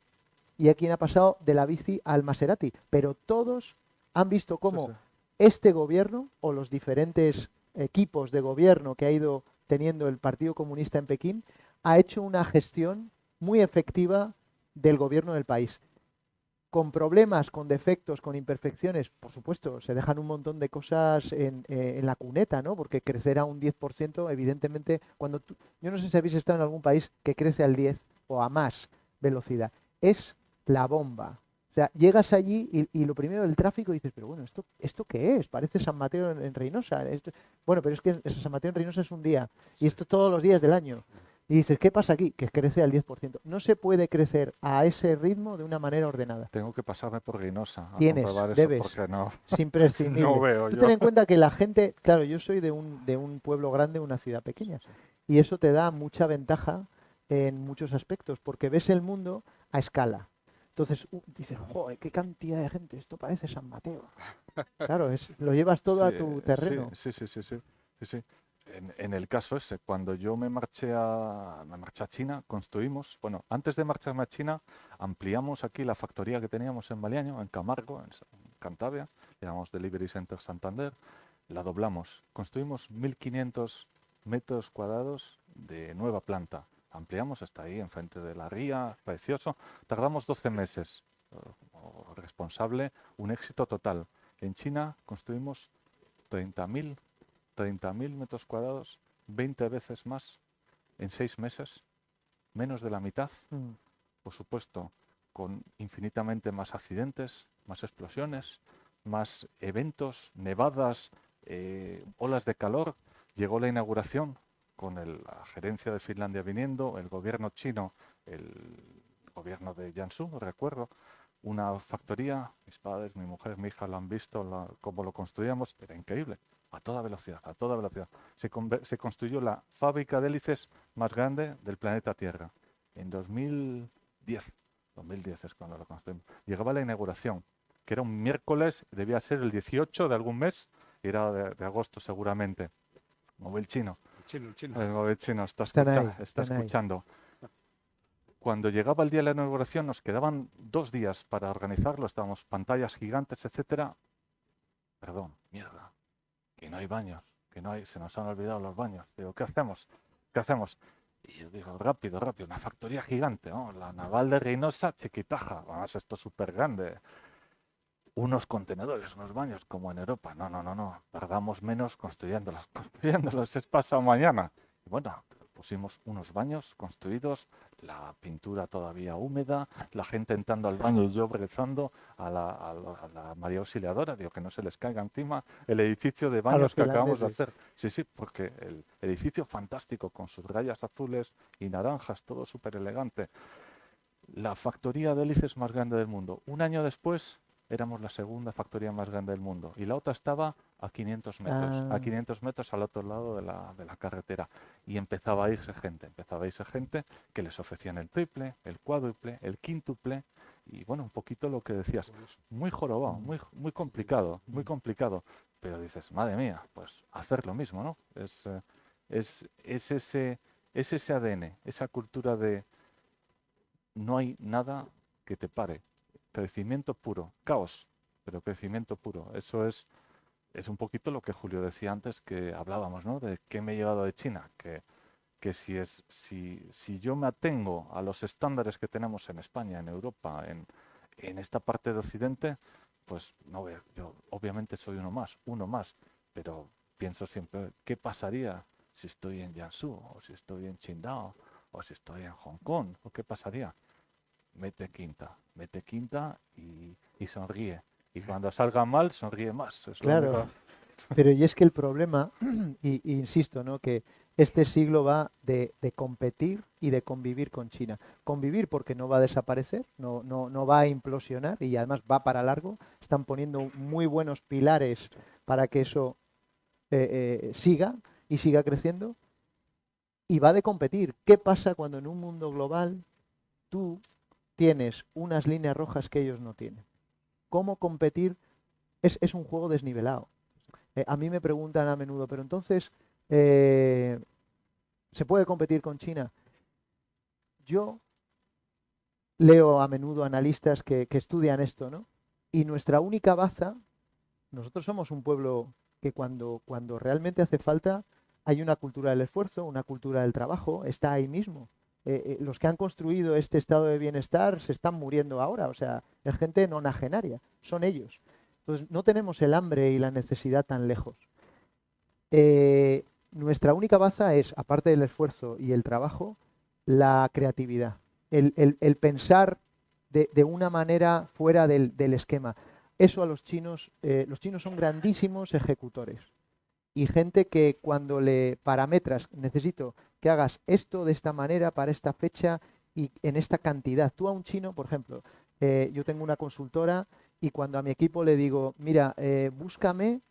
y hay quien ha pasado de la bici al Maserati, pero todos han visto Sí, cómo sí. este gobierno o los diferentes equipos de gobierno que ha ido teniendo el Partido Comunista en Pekín ha hecho una gestión muy efectiva del gobierno del país. Con problemas, con defectos, con imperfecciones, por supuesto, se dejan un montón de cosas en la cuneta, ¿no? Porque crecer a un 10%, evidentemente, yo no sé si habéis estado en algún país que crece al 10 o a más velocidad, es la bomba. O sea, llegas allí y lo primero del tráfico dices, pero bueno, ¿esto qué es? Parece San Mateo en Reynosa. Bueno, pero es que San Mateo en Reynosa es un día y esto todos los días del año. Y dices, ¿qué pasa aquí? Que crece al 10%. No se puede crecer a ese ritmo de una manera ordenada. Tengo que pasarme por Reynosa a Tienes, comprobar eso debes, porque no, es no imprescindible. veo Tú yo. ten en cuenta que la gente, claro, yo soy de un pueblo grande, una ciudad pequeña, y eso te da mucha ventaja en muchos aspectos, porque ves el mundo a escala. Entonces dices, joder, qué cantidad de gente, esto parece San Mateo. Claro, lo llevas todo Sí, a tu terreno. sí, sí, sí, sí, sí, sí. En el caso ese, cuando yo me marché a China, construimos, bueno, antes de marcharme a China, ampliamos aquí la factoría que teníamos en Maliaño, en Camargo, en Cantabria, llamamos Delivery Center Santander, la doblamos, construimos 1.500 metros cuadrados de nueva planta, ampliamos hasta ahí, enfrente de la ría, precioso, tardamos 12 meses, responsable, un éxito total. En China construimos 30.000 metros cuadrados, 20 veces más en 6 meses, menos de la mitad, Mm. por supuesto, con infinitamente más accidentes, más explosiones, más eventos, nevadas, olas de calor. Llegó la inauguración con la gerencia de Finlandia viniendo, el gobierno chino, el gobierno de Jiangsu, recuerdo, una factoría, mis padres, mi mujer, mi hija lo han visto, cómo lo construíamos, era increíble, a toda velocidad, a toda velocidad. Se construyó la fábrica de hélices más grande del planeta Tierra en 2010. 2010 es cuando lo construimos. Llegaba la inauguración, que era un miércoles, debía ser el 18 de algún mes, era de agosto seguramente. Móvil chino. El chino. El móvil chino Están ahí, está están ahí. escuchando. Cuando llegaba el día de la inauguración nos quedaban 2 días para organizarlo, estábamos pantallas gigantes, etcétera. Perdón, mierda, que no hay baños, se nos han olvidado los baños. Digo, ¿qué hacemos? ¿Qué hacemos? Y yo digo, rápido, rápido, una factoría gigante, ¿no? La naval de Reynosa, chiquitaja, vamos, esto es súper grande. Unos contenedores, unos baños, como en Europa. No, no, no, no, tardamos menos construyéndolos. Construyéndolos es pasado mañana. Y bueno, pusimos unos baños construidos, la pintura todavía húmeda, la gente entrando al baño y yo rezando a la María Auxiliadora, digo que no se les caiga encima el edificio de A baños los que acabamos de finlandeses. hacer. Sí, sí, porque el edificio fantástico con sus rayas azules y naranjas, todo súper elegante. La factoría de hélices más grande del mundo. Un año después éramos la segunda factoría más grande del mundo y la otra estaba a 500 metros, Ah, a 500 metros al otro lado de la carretera. Y empezaba a irse gente que les ofrecían el triple, el cuádruple, el quíntuple y bueno, un poquito lo que decías, muy jorobado, muy, muy complicado, muy complicado. Pero dices, madre mía, pues hacer lo mismo, ¿no? Es ese ADN, esa cultura de no hay nada que te pare. Crecimiento puro, caos, pero crecimiento puro. Eso es un poquito lo que Julio decía antes que hablábamos, ¿no? De qué me he llevado de China, que si yo me atengo a los estándares que tenemos en España, en Europa, en esta parte de Occidente, pues no veo, yo obviamente soy uno más, pero pienso siempre, ¿qué pasaría si estoy en Jiangsu, o si estoy en Qingdao, o si estoy en Hong Kong, o qué pasaría? Mete quinta y sonríe. Y cuando salga mal, sonríe más. Es lo claro, único. pero y es que el problema, y insisto, ¿no? Que este siglo va de competir y de convivir con China. Convivir porque no va a desaparecer, no va a implosionar y además va para largo. Están poniendo muy buenos pilares para que eso siga y siga creciendo. Y va de competir. ¿Qué pasa cuando en un mundo global tú tienes unas líneas rojas que ellos no tienen? ¿Cómo competir? Es un juego desnivelado. A mí me preguntan a menudo, pero entonces, ¿se puede competir con China? Yo leo a menudo analistas que estudian esto, ¿no? Y nuestra única baza, nosotros somos un pueblo que cuando realmente hace falta, hay una cultura del esfuerzo, una cultura del trabajo, está ahí mismo. Los que han construido este estado de bienestar se están muriendo ahora, o sea, es gente nonagenaria, son ellos. Entonces, no tenemos el hambre y la necesidad tan lejos. Nuestra única baza es, aparte del esfuerzo y el trabajo, la creatividad, el pensar de una manera fuera del esquema. Eso a los chinos son grandísimos ejecutores y gente que cuando le parametras, necesito que hagas esto de esta manera para esta fecha y en esta cantidad. Tú a un chino, por ejemplo, yo tengo una consultora y cuando a mi equipo le digo, mira, búscame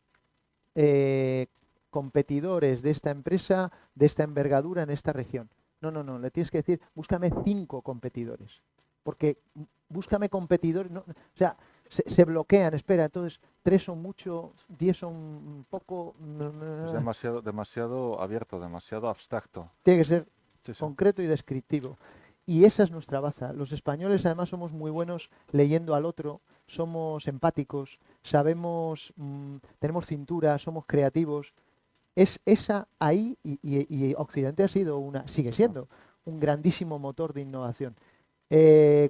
competidores de esta empresa, de esta envergadura en esta región. No, le tienes que decir, búscame 5 competidores. Porque búscame competidores, no, o sea, se bloquean, espera, entonces 3 son mucho, 10 son poco. Es demasiado abierto, demasiado abstracto. Tiene que ser Sí, sí. concreto y descriptivo. Y esa es nuestra baza. Los españoles además somos muy buenos leyendo al otro, somos empáticos, sabemos, tenemos cintura, somos creativos. Es esa ahí y Occidente ha sido sigue siendo un grandísimo motor de innovación.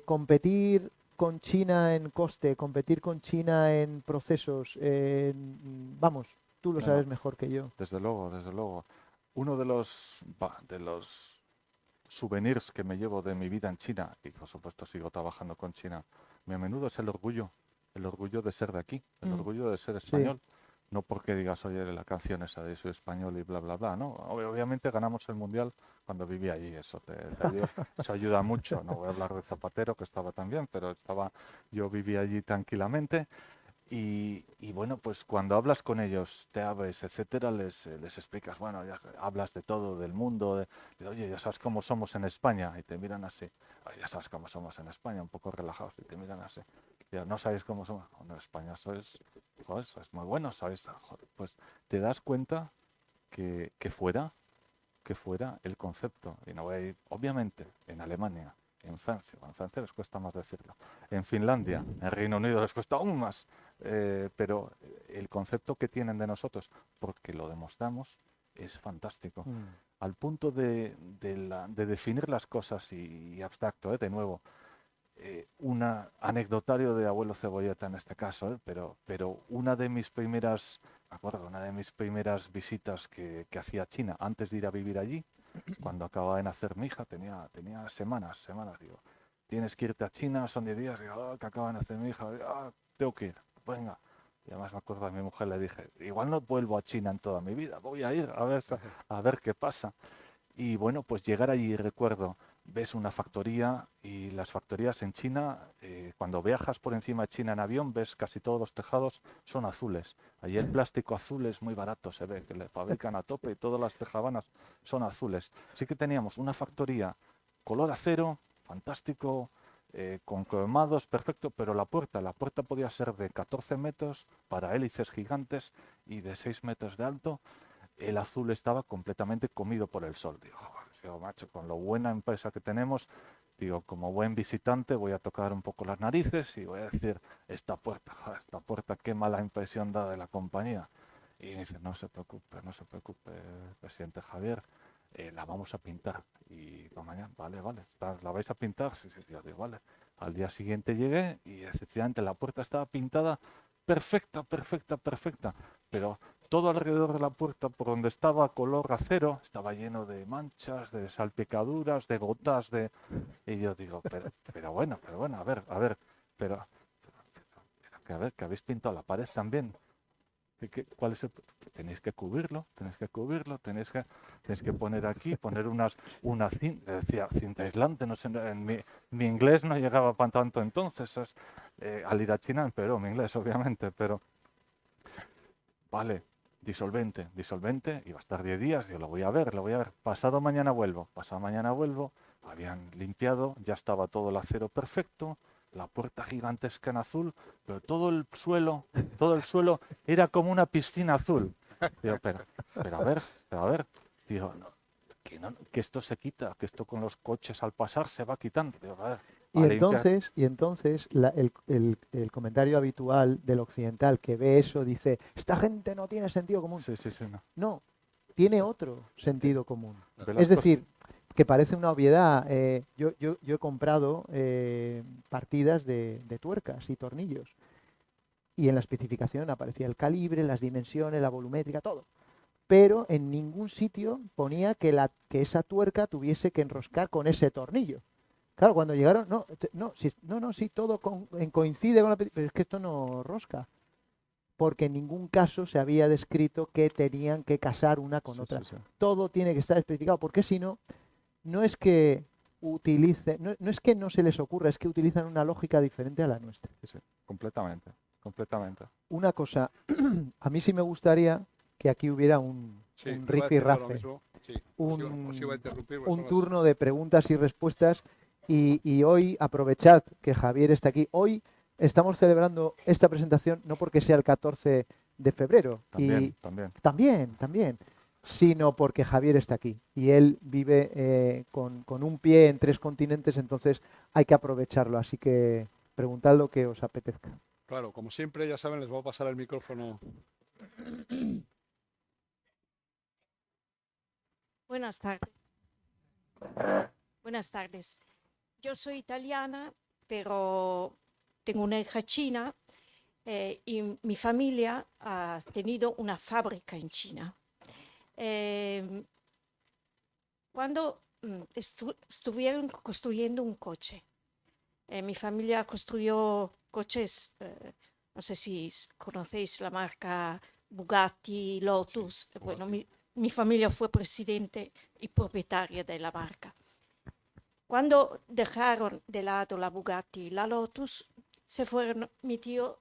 Competir con China en coste, competir con China en procesos, vamos, tú lo No, sabes no, mejor que yo. desde luego, desde luego. Uno de los souvenirs que me llevo de mi vida en China, y por supuesto sigo trabajando con China, muy a menudo es el orgullo de ser de aquí, el orgullo de ser español. No porque digas, oye, la canción esa de soy español y bla, bla, bla, ¿no? Obviamente ganamos el Mundial cuando viví allí, eso eso ayuda mucho. No voy a hablar de Zapatero, que estaba también, pero yo viví allí tranquilamente. Y bueno, pues cuando hablas con ellos, te abres, etcétera, les explicas, bueno, ya hablas de todo, del mundo, oye, ya sabes cómo somos en España, y te miran así, "Oye, ya sabes cómo somos en España, un poco relajados, y te miran así, ya no sabéis cómo somos, en España eso es muy bueno, ¿sabes? Joder, pues te das cuenta que fuera el concepto, y no voy a ir, obviamente, en Alemania, en Francia les cuesta más decirlo, en Finlandia, en Reino Unido les cuesta aún más, pero el concepto que tienen de nosotros, porque lo demostramos, es fantástico. Al punto de definir las cosas y abstracto, de nuevo, un anecdotario de abuelo Cebolleta en este caso, pero una de mis primeras visitas que hacía a China antes de ir a vivir allí, cuando acababa de nacer mi hija, tenía semanas, digo, tienes que irte a China, son 10 días, digo, que acaba de nacer mi hija, tengo que ir, venga. Y además me acuerdo a mi mujer, le dije, igual no vuelvo a China en toda mi vida, voy a ir a ver qué pasa. Y bueno, pues llegar allí, recuerdo, ves una factoría y las factorías en China, cuando viajas por encima de China en avión, ves casi todos los tejados son azules. Allí el plástico azul es muy barato, se ve que le fabrican a tope y todas las tejabanas son azules. Así que teníamos una factoría color acero, fantástico, con cromados, perfecto, pero la puerta podía ser de 14 metros para hélices gigantes y de 6 metros de alto. El azul estaba completamente comido por el sol. Digo, macho, con lo buena empresa que tenemos, digo, como buen visitante voy a tocar un poco las narices y voy a decir, esta puerta, qué mala impresión da de la compañía. Y me dice, no se preocupe, presidente Javier, la vamos a pintar. Y mañana, vale, ¿la vais a pintar? Sí, yo digo, vale. Al día siguiente llegué y efectivamente la puerta estaba pintada perfecta, pero todo alrededor de la puerta, por donde estaba color acero, estaba lleno de manchas, de salpicaduras, de gotas, y yo digo, pero bueno, a ver, pero que habéis pintado la pared también. ¿Cuál es tenéis que cubrirlo, tenéis que poner aquí, poner una cinta, decía cinta aislante, no sé, mi inglés no llegaba para tanto entonces, al ir a China empeoró mi inglés, obviamente, pero vale, disolvente, iba a estar 10 días, yo lo voy a ver, pasado mañana vuelvo, habían limpiado, ya estaba todo el acero perfecto, la puerta gigantesca en azul, pero todo el suelo era como una piscina azul. Digo, pero a ver. Digo, no, que esto se quita, que esto con los coches al pasar se va quitando. Digo, a ver, Y a limpiar. entonces el comentario habitual del occidental que ve eso dice, esta gente no tiene sentido común. Sí, no. No, tiene otro sentido común. Ve las Es decir, que parece una obviedad. Yo he comprado partidas de tuercas y tornillos. Y en la especificación aparecía el calibre, las dimensiones, la volumétrica, todo. Pero en ningún sitio ponía que esa tuerca tuviese que enroscar con ese tornillo. Claro, cuando llegaron, sí, todo coincide con pero es que esto no rosca. Porque en ningún caso se había descrito que tenían que casar una con otra. Sí. Todo tiene que estar especificado, porque si no, no es que no es que no se les ocurra, es que utilizan una lógica diferente a la nuestra. Sí, completamente. Una cosa, a mí sí me gustaría que aquí hubiera un Sí, iba a rifirrafe, decir ahora mismo. Sí, os iba a interrumpir, porque un son las- turno de preguntas y respuestas. Y hoy aprovechad que Javier está aquí. Hoy estamos celebrando esta presentación no porque sea el 14 de febrero, También. sino porque Javier está aquí y él vive con un pie en 3 continentes, entonces hay que aprovecharlo. Así que preguntad lo que os apetezca. Claro, como siempre, ya saben, les voy a pasar el micrófono. Buenas tardes. Buenas tardes. Yo soy italiana, pero tengo una hija china y mi familia ha tenido una fábrica en China. Cuando estuvieron construyendo un coche, mi familia construyó coches, no sé si conocéis la marca Bugatti, Lotus. Sí, Bueno, Bugatti. mi familia fue presidente y propietaria de la marca. Cuando dejaron de lado la Bugatti y la Lotus, se fueron, mi tío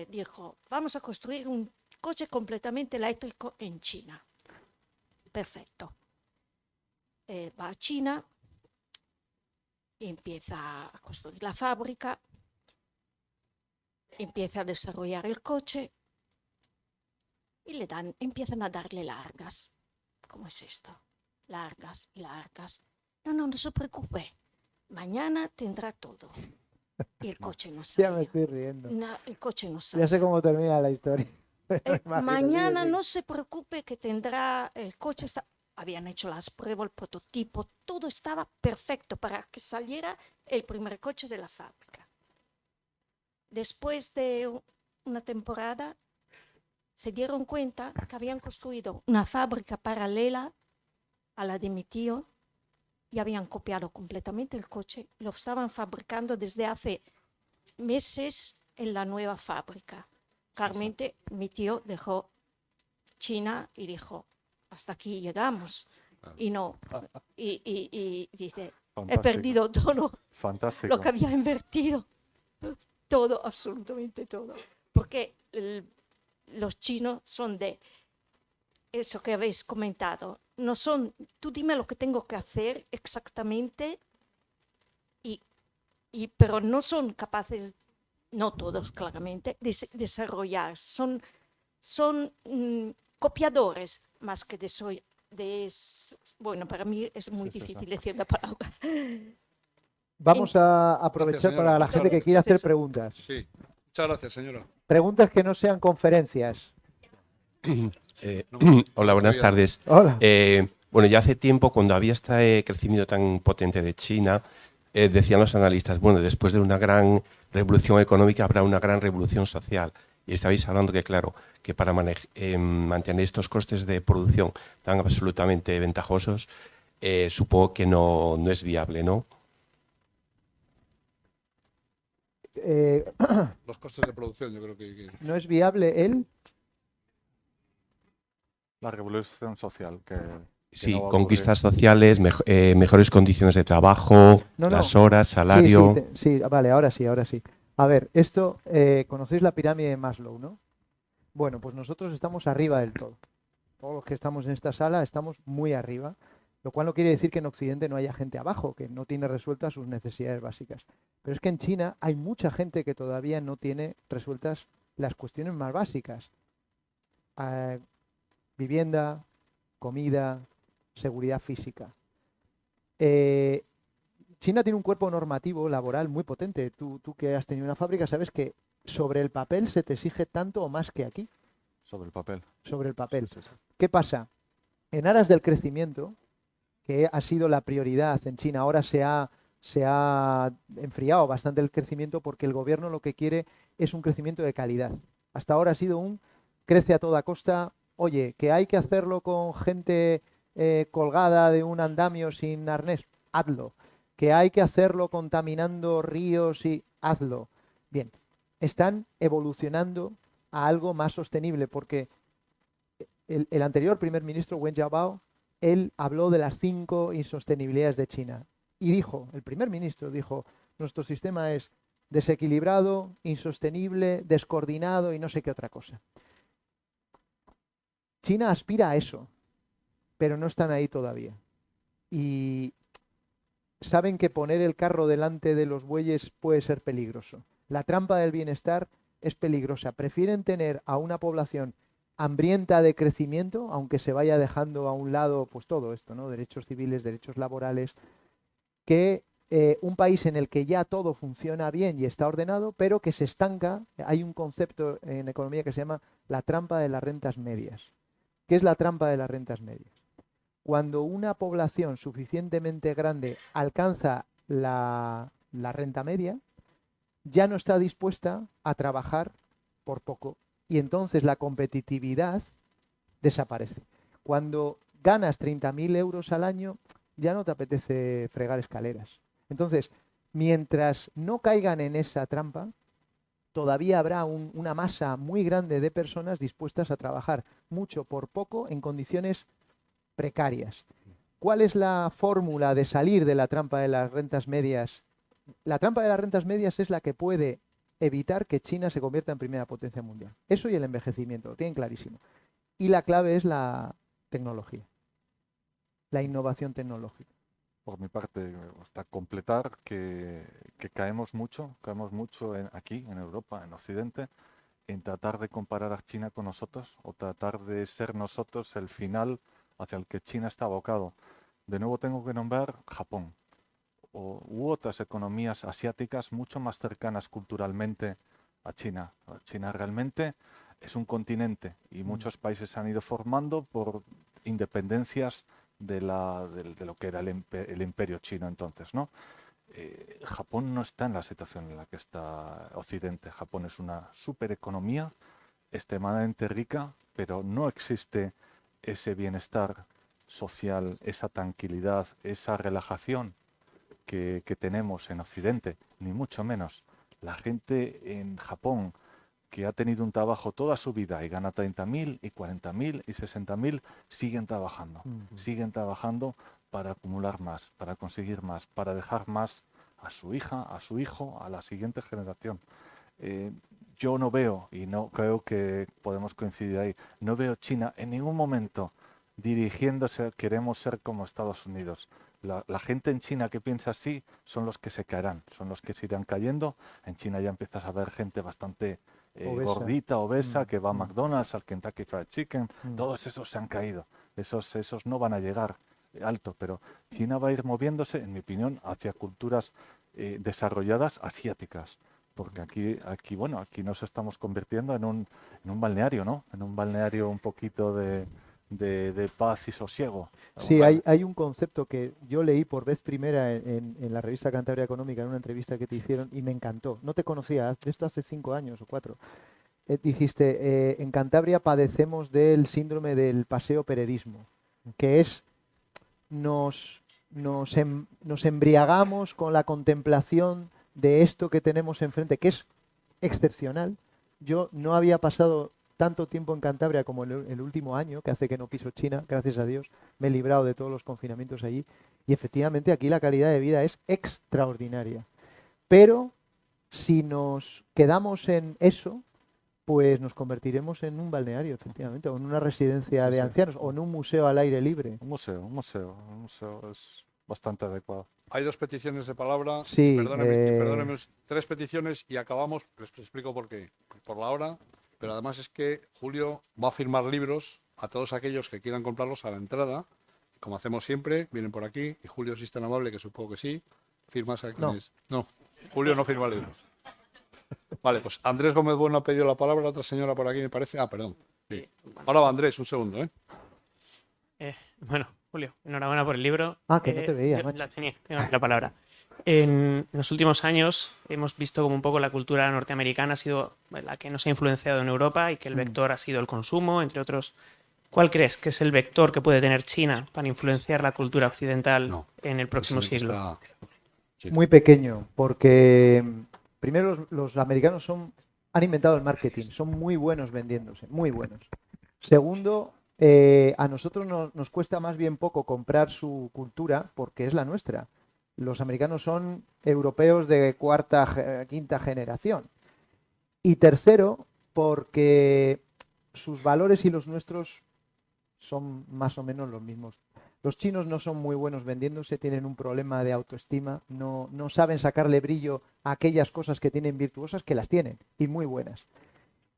dijo, vamos a construir un coche completamente eléctrico en China. Perfecto. Va a China y empieza a construir la fábrica, empieza a desarrollar el coche y empiezan a darle largas. ¿Cómo es esto? Largas y largas. No se preocupe. Mañana tendrá todo. Y el coche no Ya me salía. estoy riendo. No, el coche no Ya salía. sé cómo termina la historia. Me imagino, Mañana sí. no se preocupe que tendrá el coche. Habían hecho las pruebas, el prototipo, todo estaba perfecto para que saliera el primer coche de la fábrica. Después de una temporada, se dieron cuenta que habían construido una fábrica paralela a la de mi tío y habían copiado completamente el coche. Lo estaban fabricando desde hace meses en la nueva fábrica. Claramente mi tío dejó China y dijo, hasta aquí llegamos. Y no, y dice, he Fantástico. perdido todo Fantástico. lo que había invertido. Todo, absolutamente todo. Porque los chinos son de eso que habéis comentado. No son, tú dime lo que tengo que hacer exactamente, pero no son capaces, no todos claramente, de desarrollar. Son copiadores más que bueno, para mí es muy difícil decir la palabra. Vamos a aprovechar Gracias, para la señora. gente que Entonces, quiera hacer eso. preguntas. Sí, muchas gracias, señora. Preguntas que no sean conferencias. Hola, buenas tardes. Hola. Bueno, ya hace tiempo, cuando había este crecimiento tan potente de China, decían los analistas, bueno, después de una gran revolución económica habrá una gran revolución social. Y estabais hablando que, claro, que para mantener estos costes de producción tan absolutamente ventajosos, supongo que no es viable, ¿no? Los costes de producción, yo creo que... ¿No es viable él? La revolución social que Sí, no va a conquistas sociales, mejores condiciones de trabajo, No, las horas, salario. Sí, vale, ahora sí. A ver, esto, conocéis la pirámide de Maslow, ¿no? Bueno, pues nosotros estamos arriba del todo. Todos los que estamos en esta sala estamos muy arriba. Lo cual no quiere decir que en Occidente no haya gente abajo, que no tiene resueltas sus necesidades básicas. Pero es que en China hay mucha gente que todavía no tiene resueltas las cuestiones más básicas. Vivienda, comida, seguridad física. China tiene un cuerpo normativo laboral muy potente. Tú que has tenido una fábrica sabes que sobre el papel se te exige tanto o más que aquí. Sobre el papel. Sobre el papel. Sí, sí. ¿Qué pasa? En aras del crecimiento, que ha sido la prioridad en China, ahora se ha enfriado bastante el crecimiento porque el gobierno lo que quiere es un crecimiento de calidad. Hasta ahora ha sido un crece a toda costa. Oye, que hay que hacerlo con gente colgada de un andamio sin arnés, hazlo. Que hay que hacerlo contaminando ríos y hazlo. Bien, están evolucionando a algo más sostenible porque el anterior primer ministro, Wen Jiabao, él habló de las 5 insostenibilidades de China y dijo, el primer ministro dijo, nuestro sistema es desequilibrado, insostenible, descoordinado y no sé qué otra cosa. China aspira a eso, pero no están ahí todavía. Y saben que poner el carro delante de los bueyes puede ser peligroso. La trampa del bienestar es peligrosa. Prefieren tener a una población hambrienta de crecimiento, aunque se vaya dejando a un lado pues todo esto, ¿no? Derechos civiles, derechos laborales, que un país en el que ya todo funciona bien y está ordenado, pero que se estanca. Hay un concepto en economía que se llama la trampa de las rentas medias. ¿Qué es la trampa de las rentas medias? Cuando una población suficientemente grande alcanza la renta media, ya no está dispuesta a trabajar por poco y entonces la competitividad desaparece. Cuando ganas 30.000 euros al año, ya no te apetece fregar escaleras. Entonces, mientras no caigan en esa trampa, todavía habrá una masa muy grande de personas dispuestas a trabajar mucho por poco en condiciones precarias. ¿Cuál es la fórmula de salir de la trampa de las rentas medias? La trampa de las rentas medias es la que puede evitar que China se convierta en primera potencia mundial. Eso y el envejecimiento, lo tienen clarísimo. Y la clave es la tecnología, la innovación tecnológica. Por mi parte, hasta completar que caemos mucho aquí, en Europa, en Occidente, en tratar de comparar a China con nosotros o tratar de ser nosotros el final hacia el que China está abocado. De nuevo tengo que nombrar Japón u otras economías asiáticas mucho más cercanas culturalmente a China. China realmente es un continente y muchos países se han ido formando por independencias de lo que era el imperio chino entonces, ¿no? Japón no está en la situación en la que está Occidente. Japón es una supereconomía extremadamente rica, pero no existe ese bienestar social, esa tranquilidad, esa relajación que tenemos en Occidente, ni mucho menos. La gente en Japón que ha tenido un trabajo toda su vida y gana 30.000 y 40.000 y 60.000, siguen trabajando para acumular más, para conseguir más, para dejar más a su hija, a su hijo, a la siguiente generación. Yo no veo, y no creo que podemos coincidir ahí, no veo China en ningún momento dirigiéndose, queremos ser como Estados Unidos. La gente en China que piensa así son los que se caerán, son los que se irán cayendo. En China ya empiezas a ver gente bastante gordita, obesa, que va a McDonald's, al Kentucky Fried Chicken. Todos esos se han caído. Esos no van a llegar alto, pero China va a ir moviéndose, en mi opinión, hacia culturas desarrolladas asiáticas. Porque aquí nos estamos convirtiendo en un balneario, ¿no? En un balneario un poquito de paz y sosiego. Sí, hay un concepto que yo leí por vez primera en la revista Cantabria Económica, en una entrevista que te hicieron, y me encantó. No te conocía, de esto hace 5 años o 4. Dijiste, en Cantabria padecemos del síndrome del paseo peredismo, que es nos embriagamos con la contemplación de esto que tenemos enfrente, que es excepcional. Yo no había pasado tanto tiempo en Cantabria como el último año, que hace que no piso China, gracias a Dios, me he librado de todos los confinamientos allí, y efectivamente aquí la calidad de vida es extraordinaria. Pero si nos quedamos en eso, pues nos convertiremos en un balneario, efectivamente, o en una residencia Sí, de sí. ancianos, o en un museo al aire libre. Un museo es bastante adecuado. Hay 2 peticiones de palabra. Sí, Perdóneme, 3 peticiones y acabamos. Les explico por qué. Por la hora, pero además es que Julio va a firmar libros a todos aquellos que quieran comprarlos a la entrada. Como hacemos siempre, vienen por aquí y Julio, si es tan amable, que supongo que sí, firmas a quienes... No, Julio no firma libros. Vale, pues Andrés Gómez Bueno ha pedido la palabra, otra señora por aquí me parece. Ah, perdón. Sí. Ahora va Andrés, un segundo, ¿eh? Bueno, Julio, enhorabuena por el libro. Ah, que no te veía, yo macho. tengo la palabra. En los últimos años hemos visto como un poco la cultura norteamericana ha sido la que nos ha influenciado en Europa y que el vector ha sido el consumo, entre otros. ¿Cuál crees que es el vector que puede tener China para influenciar la cultura occidental No, en el próximo Ese siglo? está- Sí. Muy pequeño, porque primero los americanos han inventado el marketing, son muy buenos vendiéndose, muy buenos. Segundo, a nosotros nos cuesta más bien poco comprar su cultura porque es la nuestra. Los americanos son europeos de quinta generación. Y tercero, porque sus valores y los nuestros son más o menos los mismos. Los chinos no son muy buenos vendiéndose, tienen un problema de autoestima, no saben sacarle brillo a aquellas cosas que tienen virtuosas, que las tienen, y muy buenas.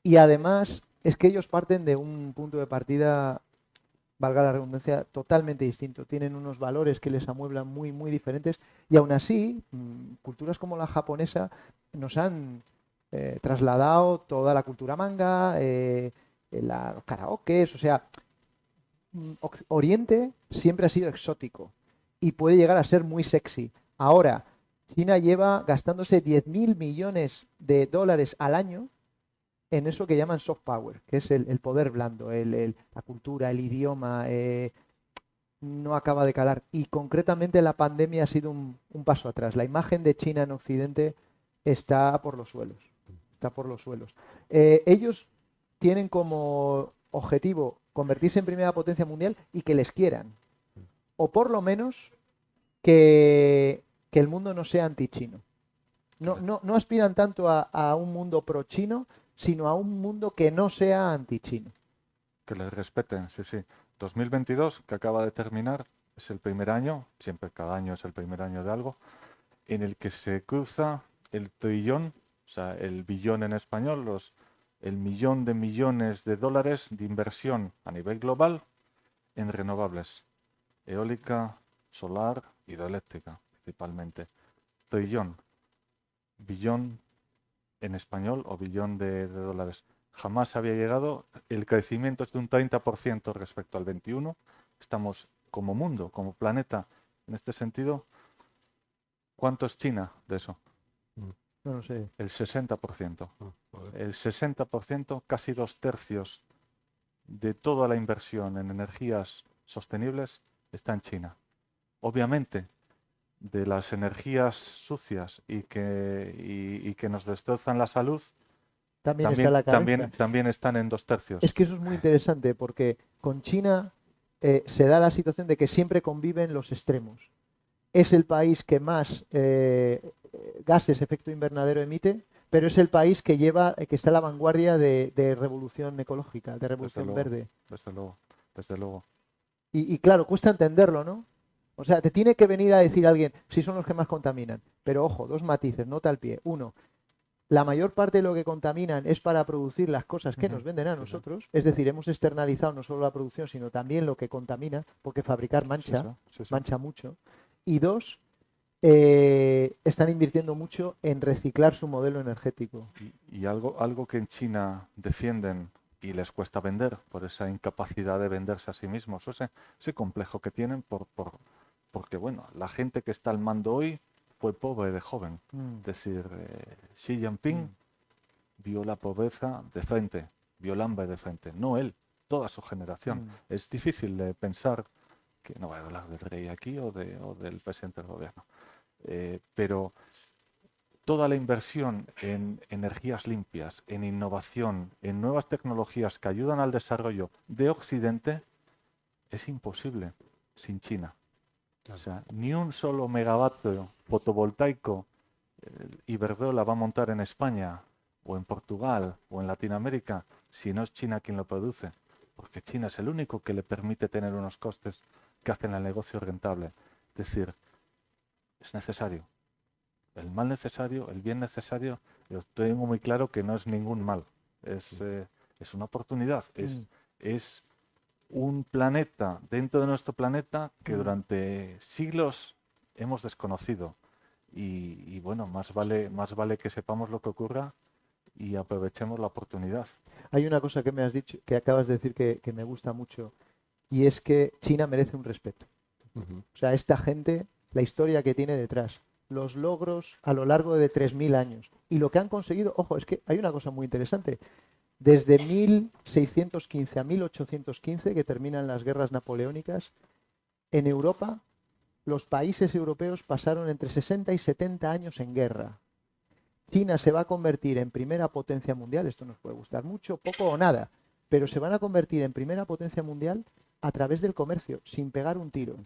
Y además es que ellos parten de un punto de partida, valga la redundancia, totalmente distinto. Tienen unos valores que les amueblan muy, muy diferentes, y aún así, culturas como la japonesa nos han trasladado toda la cultura manga, los karaokes, o sea, Oriente siempre ha sido exótico y puede llegar a ser muy sexy. Ahora, China lleva gastándose 10.000 millones de dólares al año en eso que llaman soft power, que es el poder blando, la cultura, el idioma, no acaba de calar. Y concretamente la pandemia ha sido un paso atrás. La imagen de China en Occidente está por los suelos. Está por los suelos. Ellos tienen como objetivo convertirse en primera potencia mundial y que les quieran. O por lo menos que el mundo no sea anti-chino. No aspiran tanto a un mundo pro-chino, sino a un mundo que no sea anti-chino. Que les respeten, sí, sí. 2022, que acaba de terminar, es el primer año, siempre cada año es el primer año de algo, en el que se cruza el trillón, o sea, el billón en español, el millón de millones de dólares de inversión a nivel global en renovables, eólica, solar, hidroeléctrica, principalmente. Trillón, billón en español o billón de dólares. Jamás había llegado, el crecimiento es de un 30% respecto al 21%. Estamos como mundo, como planeta, en este sentido. ¿Cuánto es China de eso? No lo sé. El 60%. Joder. El 60%, casi 2/3 de toda la inversión en energías sostenibles está en China. Obviamente, de las energías sucias y que nos destrozan la salud, También está la cabeza. también están en 2/3. Es que eso es muy interesante porque con China se da la situación de que siempre conviven los extremos. Es el país que más gases efecto invernadero emite, pero es el país que está a la vanguardia de revolución ecológica, de revolución luego. verde. Desde luego, desde luego. Y claro, cuesta entenderlo, ¿no? O sea, te tiene que venir a decir alguien, sí son los que más contaminan. Pero ojo, 2 matices, nota al pie. Uno, la mayor parte de lo que contaminan es para producir las cosas que nos venden a nosotros. Es decir, hemos externalizado no solo la producción, sino también lo que contamina, porque fabricar mancha, mancha mucho. Y 2, están invirtiendo mucho en reciclar su modelo energético. Y algo que en China defienden y les cuesta vender por esa incapacidad de venderse a sí mismos, ese complejo que tienen porque, bueno, la gente que está al mando hoy fue pobre de joven. Es decir, Xi Jinping vio la pobreza de frente, vio el hambre de frente, no él, toda su generación. Es difícil de pensar que no voy a hablar del rey aquí o del presidente del gobierno, pero toda la inversión en energías limpias, en innovación, en nuevas tecnologías que ayudan al desarrollo de Occidente es imposible sin China. O sea, ni un solo megavatio fotovoltaico Iberdrola va a montar en España o en Portugal o en Latinoamérica si no es China quien lo produce? Porque China es el único que le permite tener unos costes que hacen el negocio rentable. Es decir, es necesario. El mal necesario, el bien necesario, yo tengo muy claro que no es ningún mal. Es una oportunidad. Es un planeta dentro de nuestro planeta que durante siglos hemos desconocido. Y bueno, más vale que sepamos lo que ocurra y aprovechemos la oportunidad. Hay una cosa que me has dicho, que acabas de decir que me gusta mucho, y es que China merece un respeto. O sea, esta gente, la historia que tiene detrás, los logros a lo largo de 3.000 años y lo que han conseguido, ojo, es que hay una cosa muy interesante. Desde 1615 a 1815, que terminan las guerras napoleónicas, en Europa, los países europeos pasaron entre 60 y 70 años en guerra. China se va a convertir en primera potencia mundial, esto nos puede gustar mucho, poco o nada, pero se van a convertir en primera potencia mundial a través del comercio, sin pegar un tiro.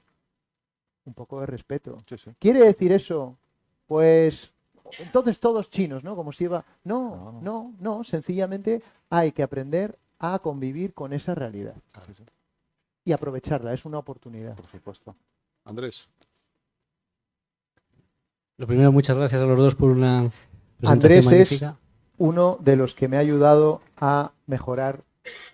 Un poco de respeto. Sí, sí. ¿Quiere decir eso? Pues entonces todos chinos, ¿no? Como si iba... No, sencillamente hay que aprender a convivir con esa realidad Sí, sí, y aprovecharla, es una oportunidad. por supuesto. Andrés. Lo primero, muchas gracias a los dos por una presentación Andrés es magnífica. uno de los que me ha ayudado a mejorar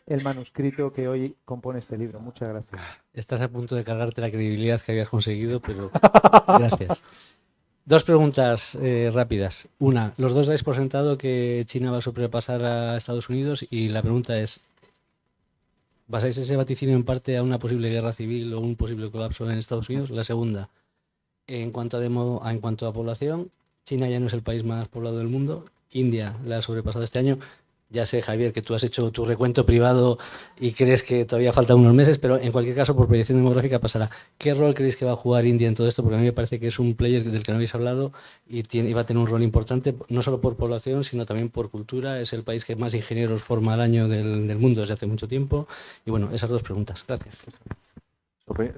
el manuscrito que hoy compone este libro. Muchas gracias. Estás a punto de cargarte la credibilidad que habías conseguido, pero gracias. Dos preguntas rápidas. Una, los dos dais por sentado que China va a sobrepasar a Estados Unidos y la pregunta es, ¿basáis ese vaticinio en parte a una posible guerra civil o un posible colapso en Estados Unidos? La segunda, en cuanto a población, China ya no es el país más poblado del mundo. India la ha sobrepasado este año. Ya sé, Javier, que tú has hecho tu recuento privado y crees que todavía faltan unos meses, pero en cualquier caso, por proyección demográfica pasará. ¿Qué rol creéis que va a jugar India en todo esto? Porque a mí me parece que es un player del que no habéis hablado y va a tener un rol importante, no solo por población, sino también por cultura. Es el país que más ingenieros forma al año del mundo desde hace mucho tiempo. Y bueno, esas dos preguntas. Gracias.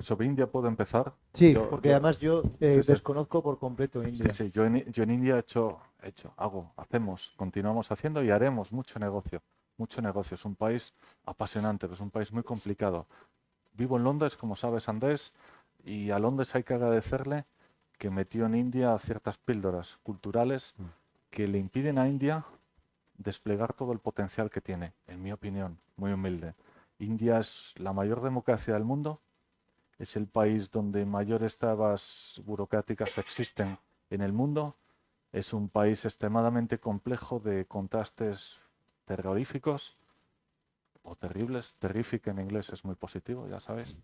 Sobre India puedo empezar. Sí, porque además yo sí. desconozco por completo India. Sí, yo en India continuamos haciendo y haremos mucho negocio. Mucho negocio. Es un país apasionante, pero es un país muy complicado. Vivo en Londres, como sabes, Andrés, y a Londres hay que agradecerle que metió en India ciertas píldoras culturales que le impiden a India desplegar todo el potencial que tiene, en mi opinión, muy humilde. India es la mayor democracia del mundo. Es el país donde mayores trabas burocráticas existen en el mundo. Es un país extremadamente complejo de contrastes terroríficos o terribles. Terrific en inglés es muy positivo, ya sabes.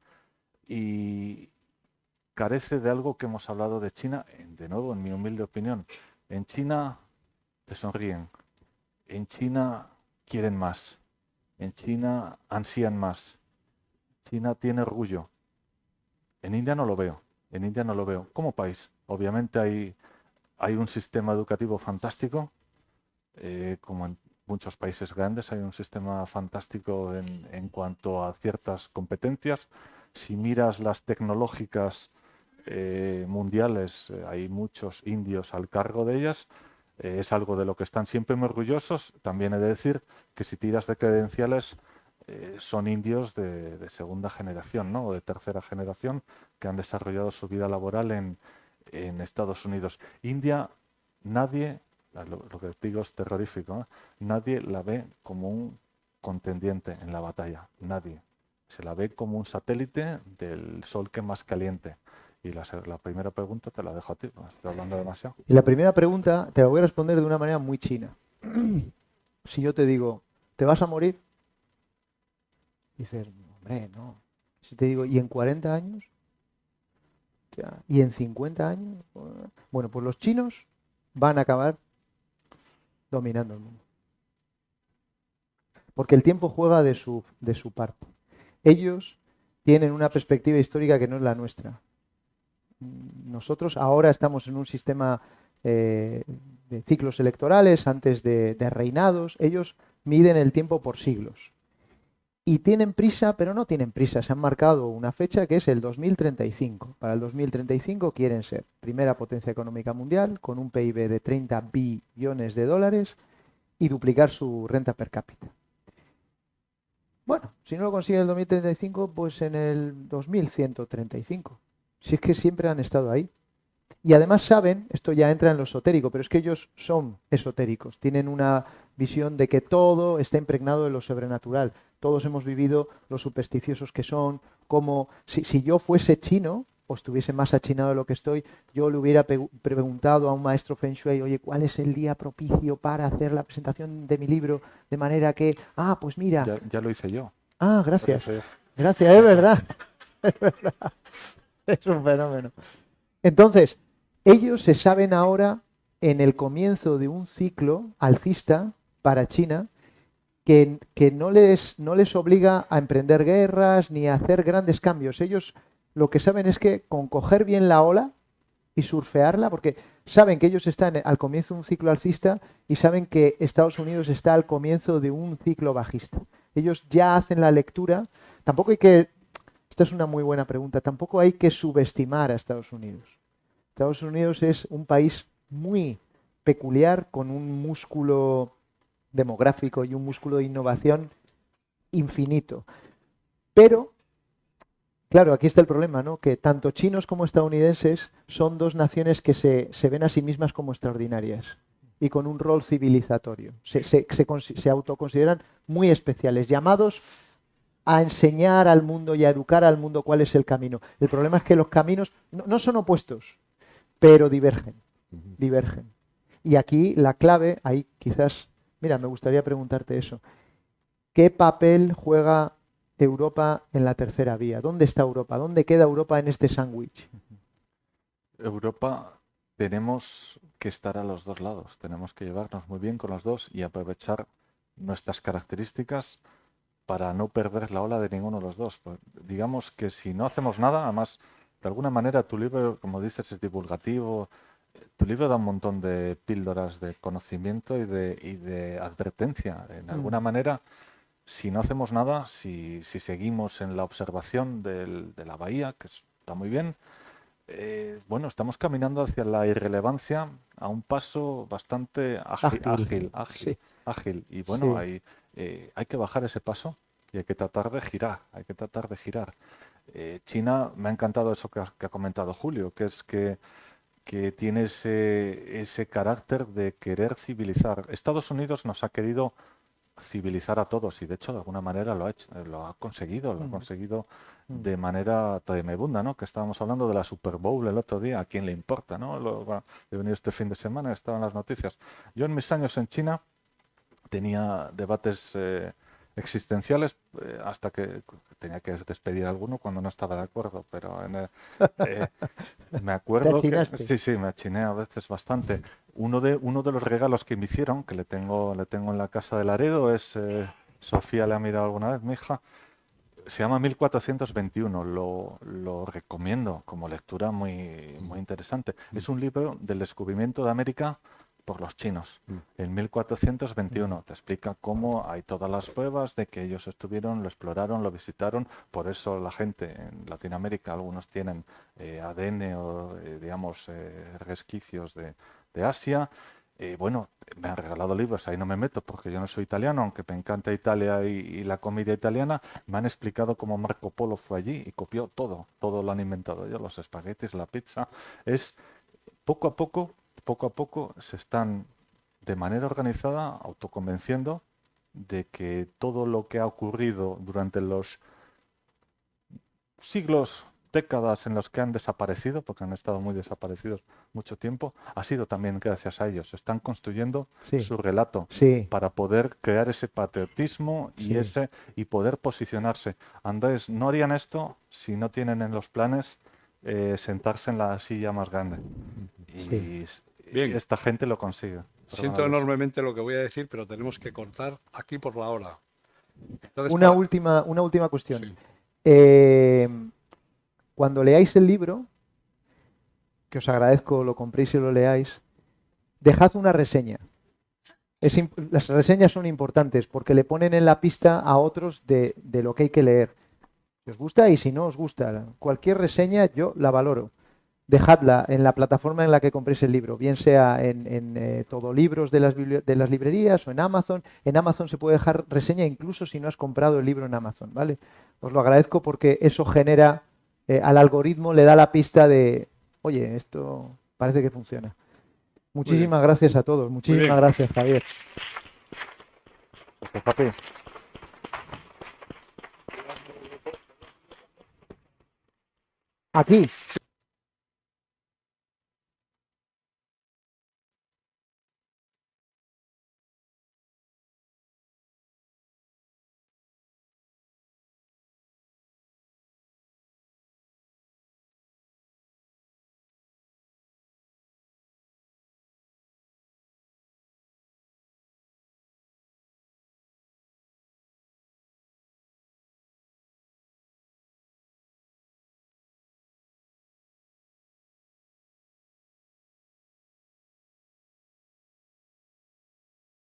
Y carece de algo que hemos hablado de China, de nuevo, en mi humilde opinión. En China te sonríen. En China quieren más. En China ansían más. China tiene orgullo. En India no lo veo. En India no lo veo. Como país, obviamente hay un sistema educativo fantástico, como en muchos países grandes hay un sistema fantástico en cuanto a ciertas competencias. Si miras las tecnológicas mundiales, hay muchos indios al cargo de ellas. Es algo de lo que están siempre muy orgullosos. También he de decir que si tiras de credenciales, son indios de segunda generación, ¿no? O de tercera generación que han desarrollado su vida laboral en Estados Unidos. India, nadie, lo que digo es terrorífico, ¿eh? Nadie la ve como un contendiente en la batalla, nadie. Se la ve como un satélite del sol que más caliente. Y la primera pregunta te la dejo a ti, estoy hablando demasiado. Y la primera pregunta te la voy a responder de una manera muy china. Si yo te digo, ¿te vas a morir? Dices, hombre, no. Si te digo, ¿y en 40 años? ¿Y en 50 años? Bueno, pues los chinos van a acabar dominando el mundo. Porque el tiempo juega de su parte. Ellos tienen una perspectiva histórica que no es la nuestra. Nosotros ahora estamos en un sistema de ciclos electorales antes de reinados. Ellos miden el tiempo por siglos. Y tienen prisa, pero no tienen prisa. Se han marcado una fecha que es el 2035. Para el 2035 quieren ser primera potencia económica mundial, con un PIB de 30 billones de dólares y duplicar su renta per cápita. Bueno, si no lo consiguen en el 2035, pues en el 2135. Si es que siempre han estado ahí. Y además saben, esto ya entra en lo esotérico, pero es que ellos son esotéricos, tienen una visión de que todo está impregnado de lo sobrenatural. Todos hemos vivido lo supersticiosos que son, como si yo fuese chino o estuviese más achinado de lo que estoy, yo le hubiera preguntado a un maestro Feng Shui, oye, ¿cuál es el día propicio para hacer la presentación de mi libro? De manera que, pues mira. Ya lo hice yo. Gracias. Lo hice yo. Gracias, es verdad. Es verdad. Es un fenómeno. Entonces, ellos se saben ahora en el comienzo de un ciclo alcista para China que no les obliga a emprender guerras ni a hacer grandes cambios. Ellos lo que saben es que con coger bien la ola y surfearla, porque saben que ellos están al comienzo de un ciclo alcista y saben que Estados Unidos está al comienzo de un ciclo bajista. Ellos ya hacen la lectura. Tampoco hay que, esta es una muy buena pregunta, tampoco hay que subestimar a Estados Unidos. Estados Unidos es un país muy peculiar, con un músculo demográfico y un músculo de innovación infinito. Pero, claro, aquí está el problema, ¿no? Que tanto chinos como estadounidenses son dos naciones que se ven a sí mismas como extraordinarias y con un rol civilizatorio. Se autoconsideran muy especiales, llamados a enseñar al mundo y a educar al mundo cuál es el camino. El problema es que los caminos no son opuestos, pero divergen. Y aquí la clave, ahí quizás, mira, me gustaría preguntarte eso. ¿Qué papel juega Europa en la tercera vía? ¿Dónde está Europa? ¿Dónde queda Europa en este sándwich? Europa tenemos que estar a los dos lados, tenemos que llevarnos muy bien con los dos y aprovechar nuestras características para no perder la ola de ninguno de los dos. Pues, digamos que si no hacemos nada, además, de alguna manera tu libro, como dices, es divulgativo, tu libro da un montón de píldoras de conocimiento y de advertencia. En alguna manera, si no hacemos nada, si seguimos en la observación de la bahía, que está muy bien, bueno, estamos caminando hacia la irrelevancia a un paso bastante ágil. Y bueno, Sí. hay que bajar ese paso y hay que tratar de girar, China, me ha encantado eso que ha comentado Julio, que es que tiene ese carácter de querer civilizar. Estados Unidos nos ha querido civilizar a todos y de hecho de alguna manera lo ha conseguido de manera tremebunda, ¿no? Que estábamos hablando de la Super Bowl el otro día, ¿a quién le importa, no? He venido este fin de semana, estaba en las noticias. Yo en mis años en China tenía debates existenciales hasta que tenía que despedir a alguno cuando no estaba de acuerdo, pero me acuerdo que sí, me achiné a veces bastante. Uno de los regalos que me hicieron, que le tengo en la casa de Laredo, es Sofía le ha mirado alguna vez, mi hija, se llama 1421, lo recomiendo como lectura muy, muy interesante. Es un libro del descubrimiento de América por los chinos. En 1421 te explica cómo hay todas las pruebas de que ellos estuvieron, lo exploraron, lo visitaron. Por eso la gente en Latinoamérica, algunos tienen ADN o, digamos, resquicios de Asia. Bueno, me han regalado libros, ahí no me meto porque yo no soy italiano, aunque me encanta Italia y la comida italiana. Me han explicado cómo Marco Polo fue allí y copió todo lo han inventado ellos, los espaguetis, la pizza. Es poco a poco se están de manera organizada autoconvenciendo de que todo lo que ha ocurrido durante los siglos, décadas en los que han desaparecido, porque han estado muy desaparecidos mucho tiempo, ha sido también gracias a ellos. Están construyendo su relato para poder crear ese patriotismo y poder posicionarse. Andrés, no harían esto si no tienen en los planes sentarse en la silla más grande. Y bien, esta gente lo consigue. Siento enormemente lo que voy a decir, pero tenemos que cortar aquí por la hora. Entonces, una última cuestión. Cuando leáis el libro, que os agradezco lo compréis y lo leáis, dejad una reseña. Las reseñas son importantes porque le ponen en la pista a otros de lo que hay que leer. Si os gusta y si no os gusta, cualquier reseña yo la valoro. dejadla en la plataforma en la que compréis el libro, bien sea en Todo Libros de las librerías o en Amazon. En Amazon se puede dejar reseña incluso si no has comprado el libro en Amazon, ¿vale? Os lo agradezco porque eso genera, al algoritmo le da la pista de, oye, esto parece que funciona. Muchísimas gracias a todos. Muchísimas gracias, Javier. Gracias, papi. Aquí.